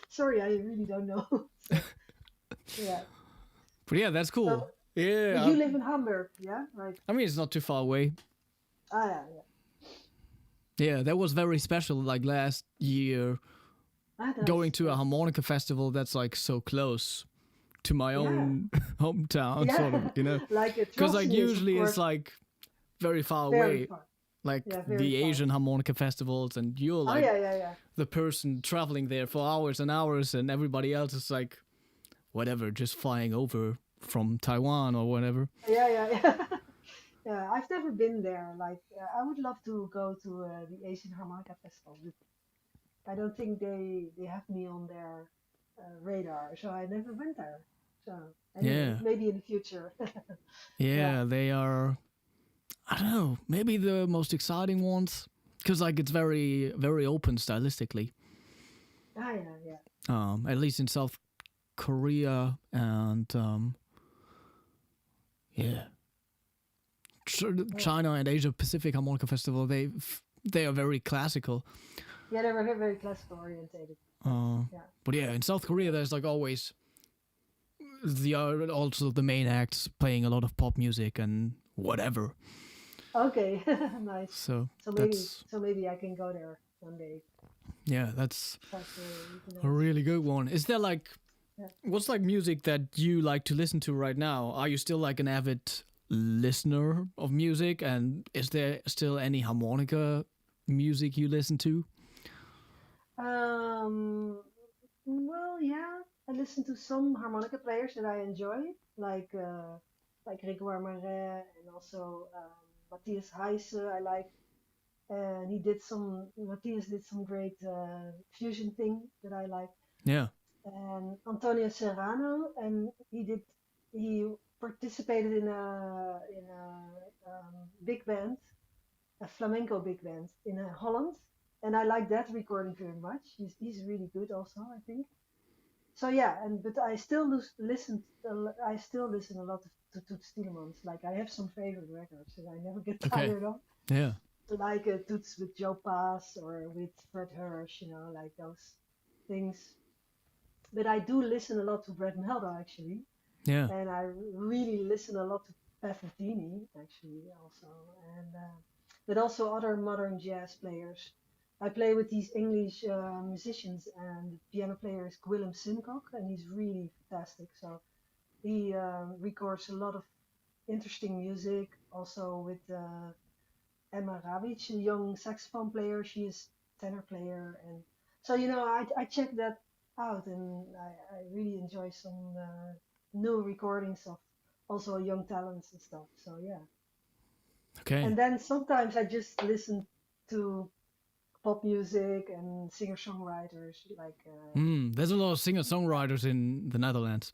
Sorry, I really don't know. Yeah. But yeah, that's cool. So, yeah. You live in Hamburg, yeah, right? I mean, it's not too far away. Yeah. Yeah, that was very special. Like last year. Going to a harmonica festival that's like so close to my own hometown, sort of, you know, because like usually it's like very far away, like the Asian harmonica festivals, and you're like the person traveling there for hours and hours, and everybody else is like whatever, just flying over from Taiwan or whatever. Yeah. I've never been there. Like I would love to go to the Asian harmonica festival. I don't think they have me on their radar, so I never went there. So anyway, maybe in the future. They are. I don't know. Maybe the most exciting ones, because like it's very very open stylistically. Yeah. At least in South Korea and China and Asia Pacific Harmonica Festival. They are very classical. Yeah, they were very classical orientated. But yeah, in South Korea, there's like always also the main acts playing a lot of pop music and whatever. Okay, nice. So maybe I can go there one day. Yeah, that's Such a really good one. Is there like, Yeah. what's like music that you like to listen to right now? Are you still like an avid listener of music? And is there still any harmonica music you listen to? Um, well, yeah, I listen to some harmonica players that I enjoy, like Grégoire Marais and also Matthias Heise. I like, and Matthias did some great fusion thing that I like, Yeah. and Antonio Serrano, and he participated in a big band, a flamenco big band in Holland, and I like that recording very much. He's really good also, I think. So yeah, and but I still I still listen a lot to Toots Thielemans. Like I have some favorite records that I never get Okay. tired of, Yeah. like Toots with Joe Pass or with Fred Hirsch, like those things. But I do listen a lot to Brad Meldo actually, Yeah. and I really listen a lot to Pavattini actually also, and but also other modern jazz players. I play with these English musicians, and the piano player is Willem Simcock, and he's really fantastic. So he records a lot of interesting music, also with Emma Ravic, a young saxophone player. She is tenor player, and so I check that out, and I really enjoy some new recordings of also young talents and stuff. So yeah, Okay. and then sometimes I just listen to pop music and singer songwriters like There's a lot of singer-songwriters in the Netherlands.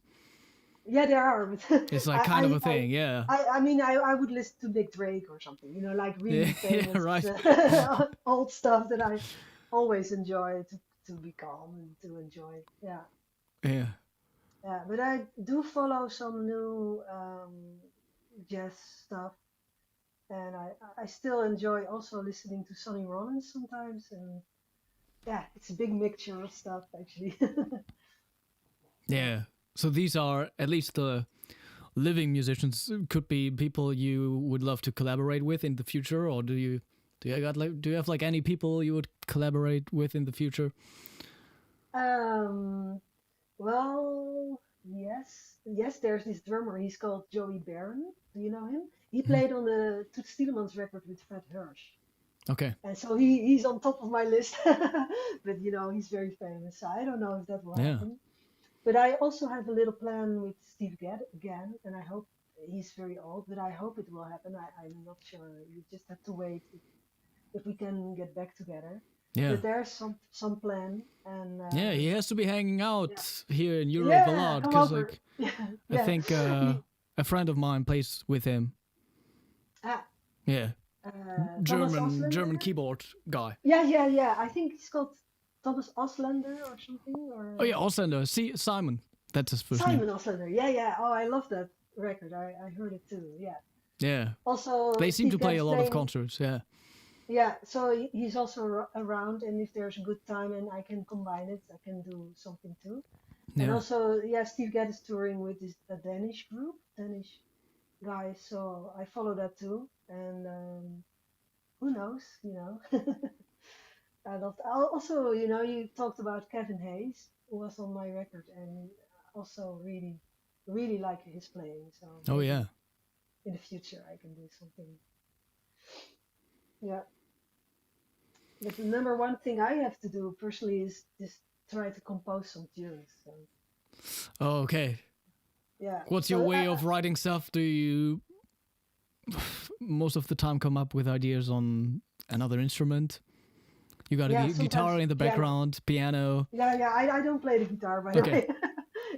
yeah, there are, but It's like kind of a thing, yeah. I mean I would listen to Big Drake or something, like really Yeah, yeah, famous right. old stuff that I always enjoy to be calm and to enjoy. Yeah, Yeah. yeah, but I do follow some new jazz stuff, and I still enjoy also listening to Sonny Rollins sometimes, and yeah, it's a big mixture of stuff actually. Yeah. So these are at least the living musicians. Could be people you would love to collaborate with in the future, or do you have like any people you would collaborate with in the future? Um, well, yes. There's this drummer. He's called Joey Barron. Do you know him? He played on the Toots Thielemans record with Fred Hirsch, Okay. and so he's on top of my list. But he's very famous. So I don't know if that will Yeah. happen. But I also have a little plan with Steve Gadd again, and I hope he's very old, but I hope it will happen. I'm not sure. You just have to wait if we can get back together. Yeah. But there's some plan, and Yeah, he has to be hanging out yeah. here in Europe a Yeah, lot come because, over. like, Yeah, I yeah. think a friend of mine plays with him. Ah, Yeah, Thomas German Auslander. keyboard guy. Yeah. I think he's called Thomas Auslander or something, or Oh yeah, Auslander. See, Simon. That's his first Simon name. Auslander. Yeah. Oh, I love that record. I heard it too. Yeah. Yeah, Also, they seem to Steve play Gadd's a lot of playing. concerts. Yeah. Yeah, so he's also around, and if there's a good time and I can combine it, I can do something too. And Yeah. also, yeah, Steve Gadd is touring with a Danish group, Danish guys, so I follow that too. And who knows, I love. Also, you talked about Kevin Hayes, who was on my record, and also really, really like his playing. So Oh maybe yeah. in the future I can do something. Yeah. But the number one thing I have to do personally is just try to compose some tunes. So, Oh, okay. yeah. What's your So way of writing stuff? Do you most of the time come up with ideas on another instrument? You got a yeah, guitar sometimes in the piano. background, piano. Yeah. I don't play the guitar, by the Okay. way.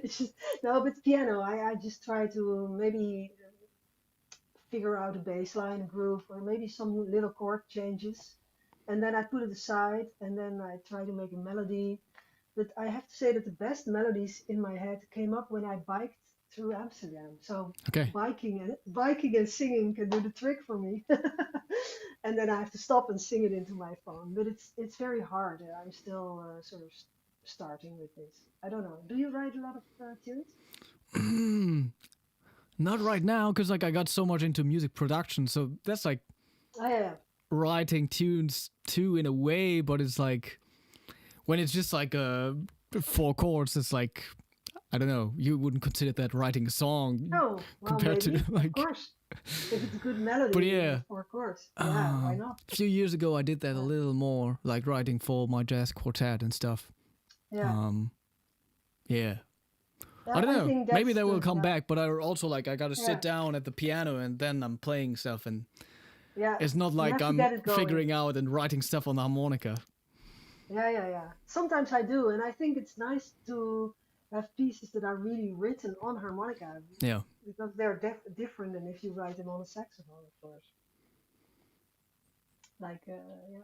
It's just no, but piano. I just try to maybe figure out a bass line, a groove, or maybe some little chord changes, and then I put it aside, and then I try to make a melody. But I have to say that the best melodies in my head came up when I biked through Amsterdam. So Okay. biking and singing can do the trick for me. And then I have to stop and sing it into my phone. But it's very hard. I'm still sort of starting with this. I don't know. Do you write a lot of tunes? Not right now, because like I got so much into music production, so that's like Oh yeah. writing tunes too in a way, but it's like when it's just like 4 chords, it's like, I don't know, you wouldn't consider that writing a song No, well, compared maybe, to like. of course. If it's a good melody, But then yeah, it's 4 chords. Yeah, why not? a few years ago, I did that a little more, like writing for my jazz quartet and stuff. Yeah. Yeah. Yeah, I don't know. think Maybe that's they will good, come yeah. back, but I also like I gotta Yeah. sit down at the piano and then I'm playing stuff, and Yeah. it's not You like have to I'm get it going. figuring out and writing stuff on the harmonica. Yeah. Sometimes I do, and I think it's nice to have pieces that are really written on harmonica Yeah. because they're different than if you write them on a saxophone, of course. Like, yeah.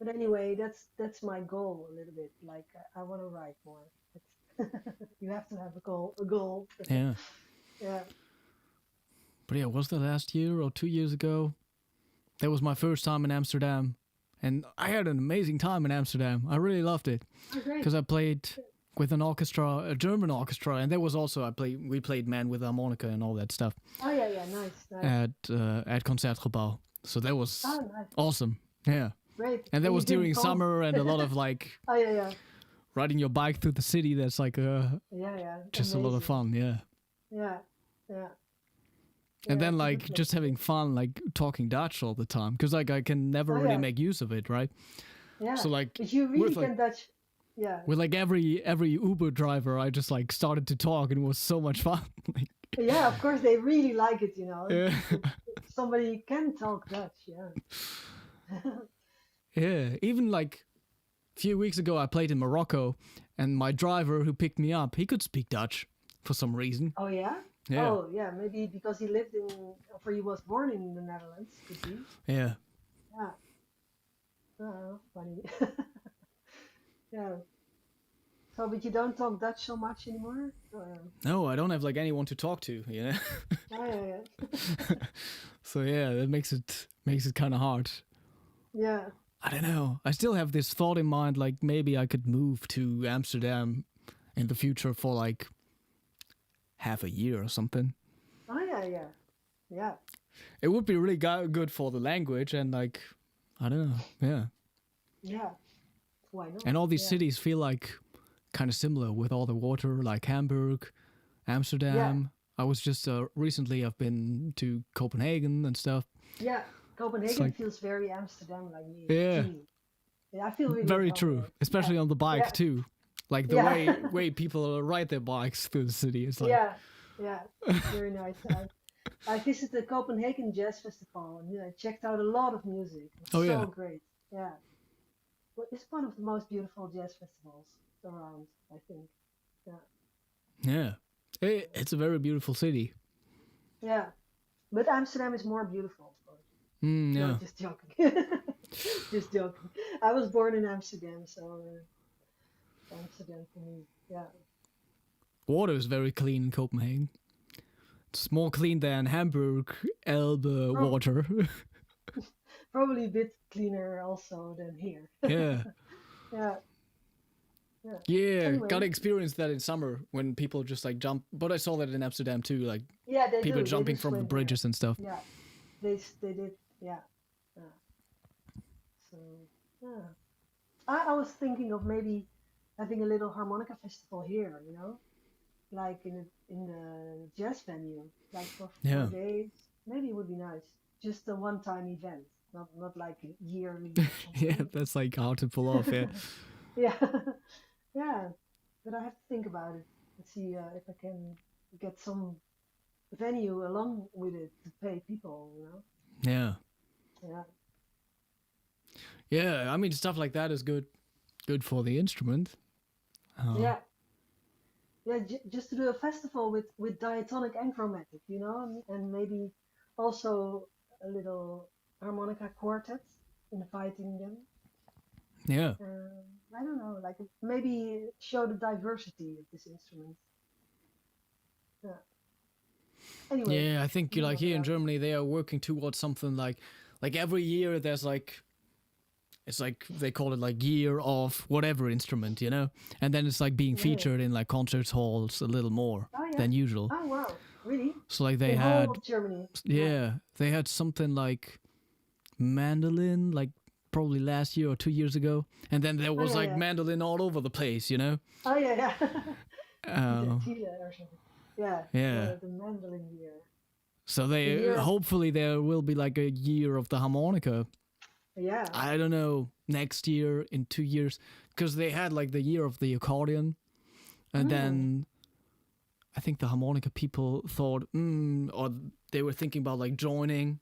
But anyway, that's my goal a little bit. Like, I want to write more. You have to have a goal. A goal. Yeah. Yeah. But yeah, was that last year or 2 years ago? That was my first time in Amsterdam, and I had an amazing time in Amsterdam. I really loved it Oh, great. because I played with an orchestra, a German orchestra, and there was also we played Man with harmonica and all that stuff Oh yeah, nice. at Concertgebouw. So that was Oh, nice. awesome. Yeah. Great. And that you was didn't during fall? summer and a lot of like Oh yeah. riding your bike through the city. That's like Yeah. just a lot of fun. Yeah. Yeah. And Yeah, then it's a like good just having fun, like talking Dutch all the time, because like I can never Oh, really yeah. make use of it, right? Yeah. So like But you really with, like- can Dutch. Yeah. with like every Uber driver, I just like started to talk, and it was so much fun. Like, Yeah, of course they really like it, you know. yeah. If somebody can talk Dutch, yeah. Yeah, even like a few weeks ago, I played in Morocco, and my driver who picked me up, he could speak Dutch for some reason. Oh yeah? Yeah. Oh yeah, maybe because he lived in or he was born in the Netherlands, could be. Yeah. Yeah. Oh, funny. Yeah. So but you don't talk Dutch so much anymore? Or... No, I don't have like anyone to talk to, you know. Oh, yeah. So yeah, that makes it kind of hard. Yeah. I don't know. I still have this thought in mind, like maybe I could move to Amsterdam in the future for like half a year or something. Oh yeah. Yeah. It would be really good for the language, and like, I don't know. Yeah. Yeah. Why not? And all these Yeah. cities feel like kind of similar with all the water, like Hamburg, Amsterdam. I was just recently I've been to Copenhagen and stuff. Yeah. Copenhagen like- feels very Amsterdam like me. Yeah. to me. Yeah, I feel really Very at home true, there. especially Yeah. on the bike Yeah. too. Like the Yeah. way people ride their bikes through the city. It's like Yeah, very nice. I visited the Copenhagen Jazz Festival and I checked out a lot of music. It was Oh, so yeah. great. Yeah. Well, it's one of the most beautiful jazz festivals around, I think. yeah. It's a very beautiful city. Yeah. But Amsterdam is more beautiful, of course. Yeah. No, just joking. Just joking. I was born in Amsterdam, so Amsterdam for me. Yeah. Water is very clean in Copenhagen. It's more clean than Hamburg Elbe water. Probably a bit cleaner also than here. Yeah. Yeah. Yeah, Anyway. got to experience that in summer when people just like jump. But I saw that in Amsterdam too, like Yeah, they people do. They jumping do from the swim bridges and stuff. there. Yeah, they did. Yeah. So yeah, I was thinking of maybe having a little harmonica festival here. You know, like in the jazz venue, like for 4 Yeah. days. Maybe it would be nice. Just a one-time event, not like a yearly. or Yeah, something. that's like hard to pull off. Yeah, Yeah, yeah. But I have to think about it and see if I can get some venue along with it to pay people. You know. yeah, Yeah. yeah. I mean, stuff like that is good for the instrument. Yeah. Yeah, just to do a festival with diatonic and chromatic, you know, and maybe also a little harmonica quartet, inviting them. Yeah, I don't know, like maybe show the diversity of this instrument. Yeah. Anyway. yeah. I think like here in Yeah. Germany, they are working towards something like every year there's like. It's like they call it like year of whatever instrument, you know, and then it's like being Yeah. featured in like concert halls a little more Oh, yeah. than usual. Oh wow, really? So like they The whole had of Germany. Yeah, they had something like mandolin, like probably last year or 2 years ago, and then there was like yeah. mandolin all over the place, you know. Oh yeah. Uh, Chile or something. Yeah. Yeah. The mandolin year. so The year of, hopefully there will be like a year of the harmonica. yeah. I don't know, next year, in 2 years, because they had like the year of the accordion, and then I think the harmonica people thought, or they were thinking about like joining,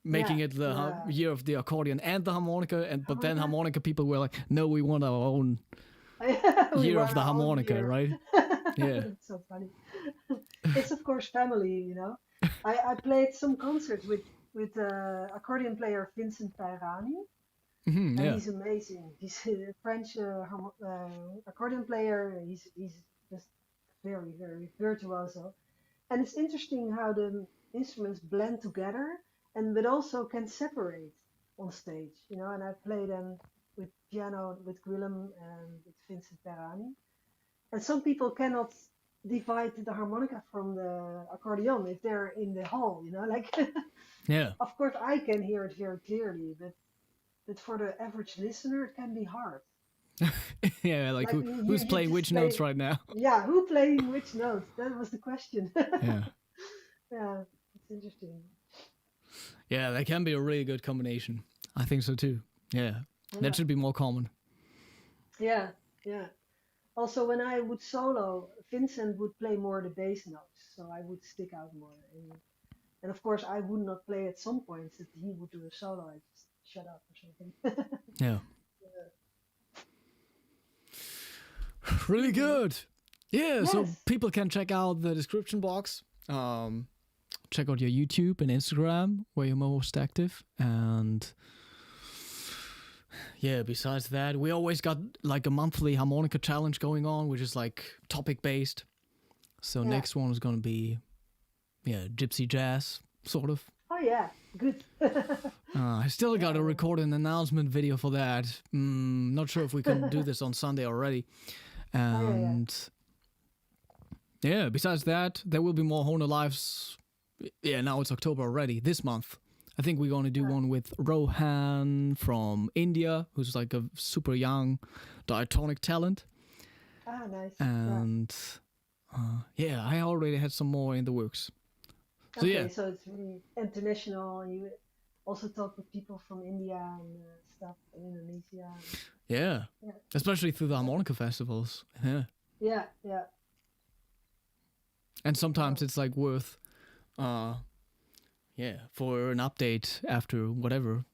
making Yeah. it the Yeah. year of the accordion and the harmonica, and but then Harmonica? harmonica people were like, no, we want our own We year of want the our own harmonica, year. right? Yeah. That's so funny. It's of course family, you know. I played some concerts with accordion player Vincent Pairani, and Yeah. he's amazing. He's a French accordion player. He's just very very virtuoso, and it's interesting how the instruments blend together, and but also can separate on stage, you know. And I play them with piano with Willem and with Vincent Pairani, and some people cannot divide the harmonica from the accordion if they're in the hall, you know, like Yeah. of course I can hear it very clearly, but for the average listener it can be hard. Yeah, like Like who's you playing just which play, notes right now? yeah, who playing which notes? That was the question. Yeah. Yeah, it's interesting. Yeah, that can be a really good combination. I think so too. Yeah. Yeah. That should be more common. Yeah, yeah. Also, when I would solo, Vincent would play more the bass notes, so I would stick out more. And of course, I would not play at some points that he would do a solo. I just shut up or something. Yeah. Really good. Yeah, so Yes. people can check out the description box. Check out your YouTube and Instagram where you're most active. And yeah, besides that, we always got like a monthly harmonica challenge going on, which is like topic based. So Yeah. next one is going to be, gypsy jazz, sort of. Oh yeah, good. I still got to record an announcement video for that. Not sure if we can do this on Sunday already. And besides that, there will be more Hohner lives. Yeah, now it's October already, this month. I think we're going to do one with Rohan from India, who's like a super young diatonic talent. Ah, nice. And I already had some more in the works. So Okay, yeah. so it's really international. You also talk with people from India and stuff, and Indonesia. Yeah, Yeah. especially through the harmonica festivals. Yeah. Yeah, yeah. And sometimes it's like worth, for an update after whatever.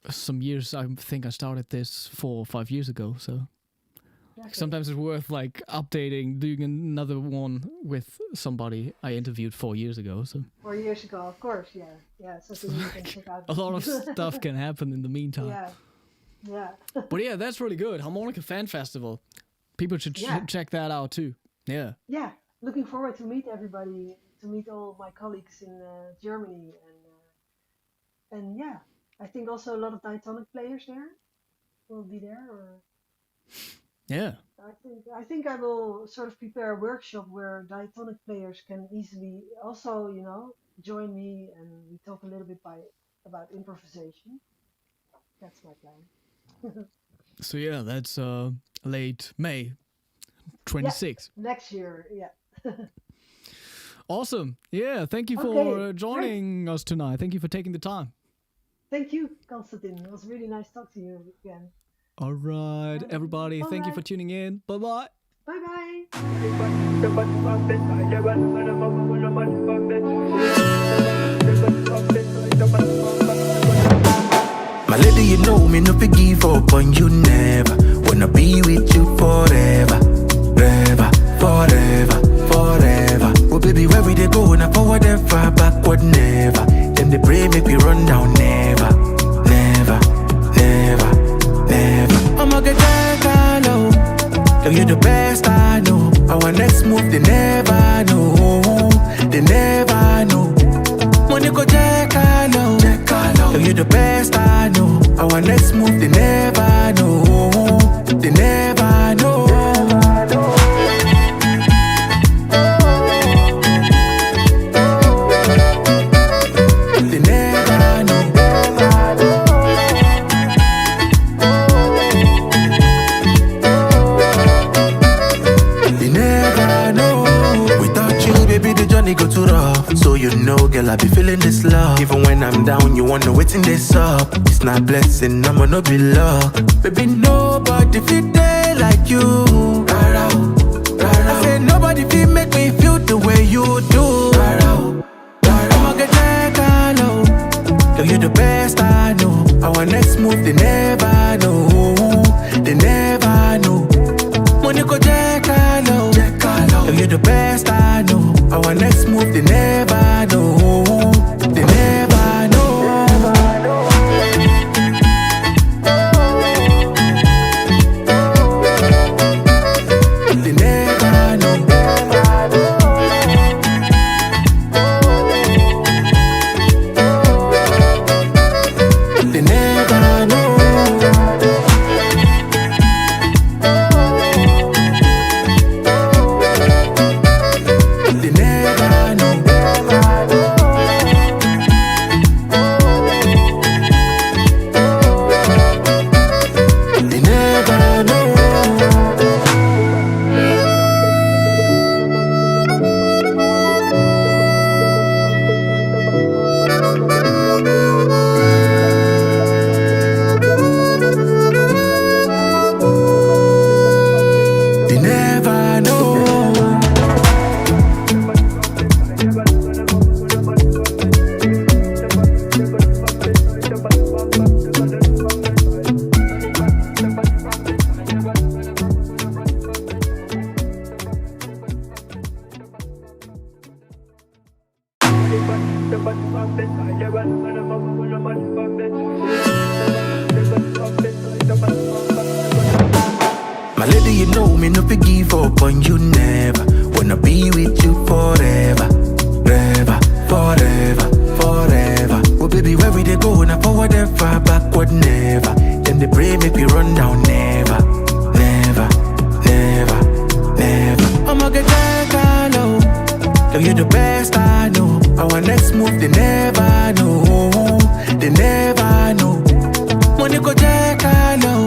Some years, I think I started this 4 or 5 years ago. So Okay. sometimes it's worth like updating, doing another one with somebody I interviewed 4 years ago. So 4 years ago, of course, yeah. Something you can check out. a lot of stuff can happen in the meantime. Yeah. But yeah, that's really good. Harmonica Fan Festival. People should check that out too. Yeah. Yeah. Looking forward to meet everybody, to meet all my colleagues in Germany, and yeah, I think also a lot of diatonic players there will be there. Or Yeah. I think I will sort of prepare a workshop where diatonic players can easily also, you know, join me, and we talk a little bit about improvisation. That's my plan. So yeah, that's late May 26th. Next year, yeah. Awesome. Yeah, thank you for joining us tonight. Thank you for taking the time. Thank you, Konstantin. It was really nice talking to you again. All right, everybody. Thank you for tuning in. Bye-bye. Bye-bye. My lady, you know me, no forgive up on you never. Wanna be with you forever, forever, forever, forever. Oh baby, where we they go? Now forward and far, backward never. Them they pray make we run down never, never, never, never. I'ma get that low. Girl, you're the best I know. Our next move, they never know. They never know. Money go check low. Girl, you're the best I know. Our next move, they never know. They never know. They never know. rough, so you know, girl, I be feeling this love. Even when I'm down, you wanna waiting this up. It's not blessing, I'ma not be luck. Baby, nobody feel day like you. I said nobody feel make me feel the way you do. I'ma get that low. Girl, you the best I know. Our next move, they never know. They never know. Money go check low. Girl, you the best I know. Our next move, they never know. They never know. They never know. They never know. They never know. They never know. They never know. My lady, you know me no fit give up on you never. Wanna be with you forever, forever, forever, forever. Oh baby, where we dey go? Now forward and far, backward never. Then they pray make we run down never, never, never, never. I'ma get that low. Girl, you the best I know. Our next move, they never know. They never know. Money go check low.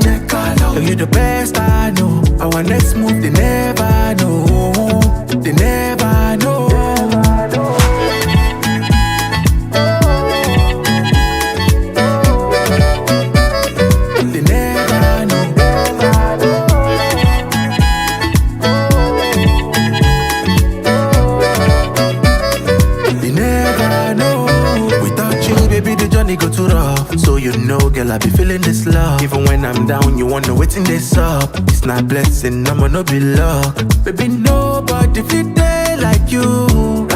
Girl, you the best I know. Our next move, they never know. They never know. They never know. They never know. Without you, baby, the journey go too rough. So you know, girl, I be feeling this love. Even when I'm down, you wanna waiting this up. It's not blessing, I'ma not be luck. Baby, nobody feel day like you.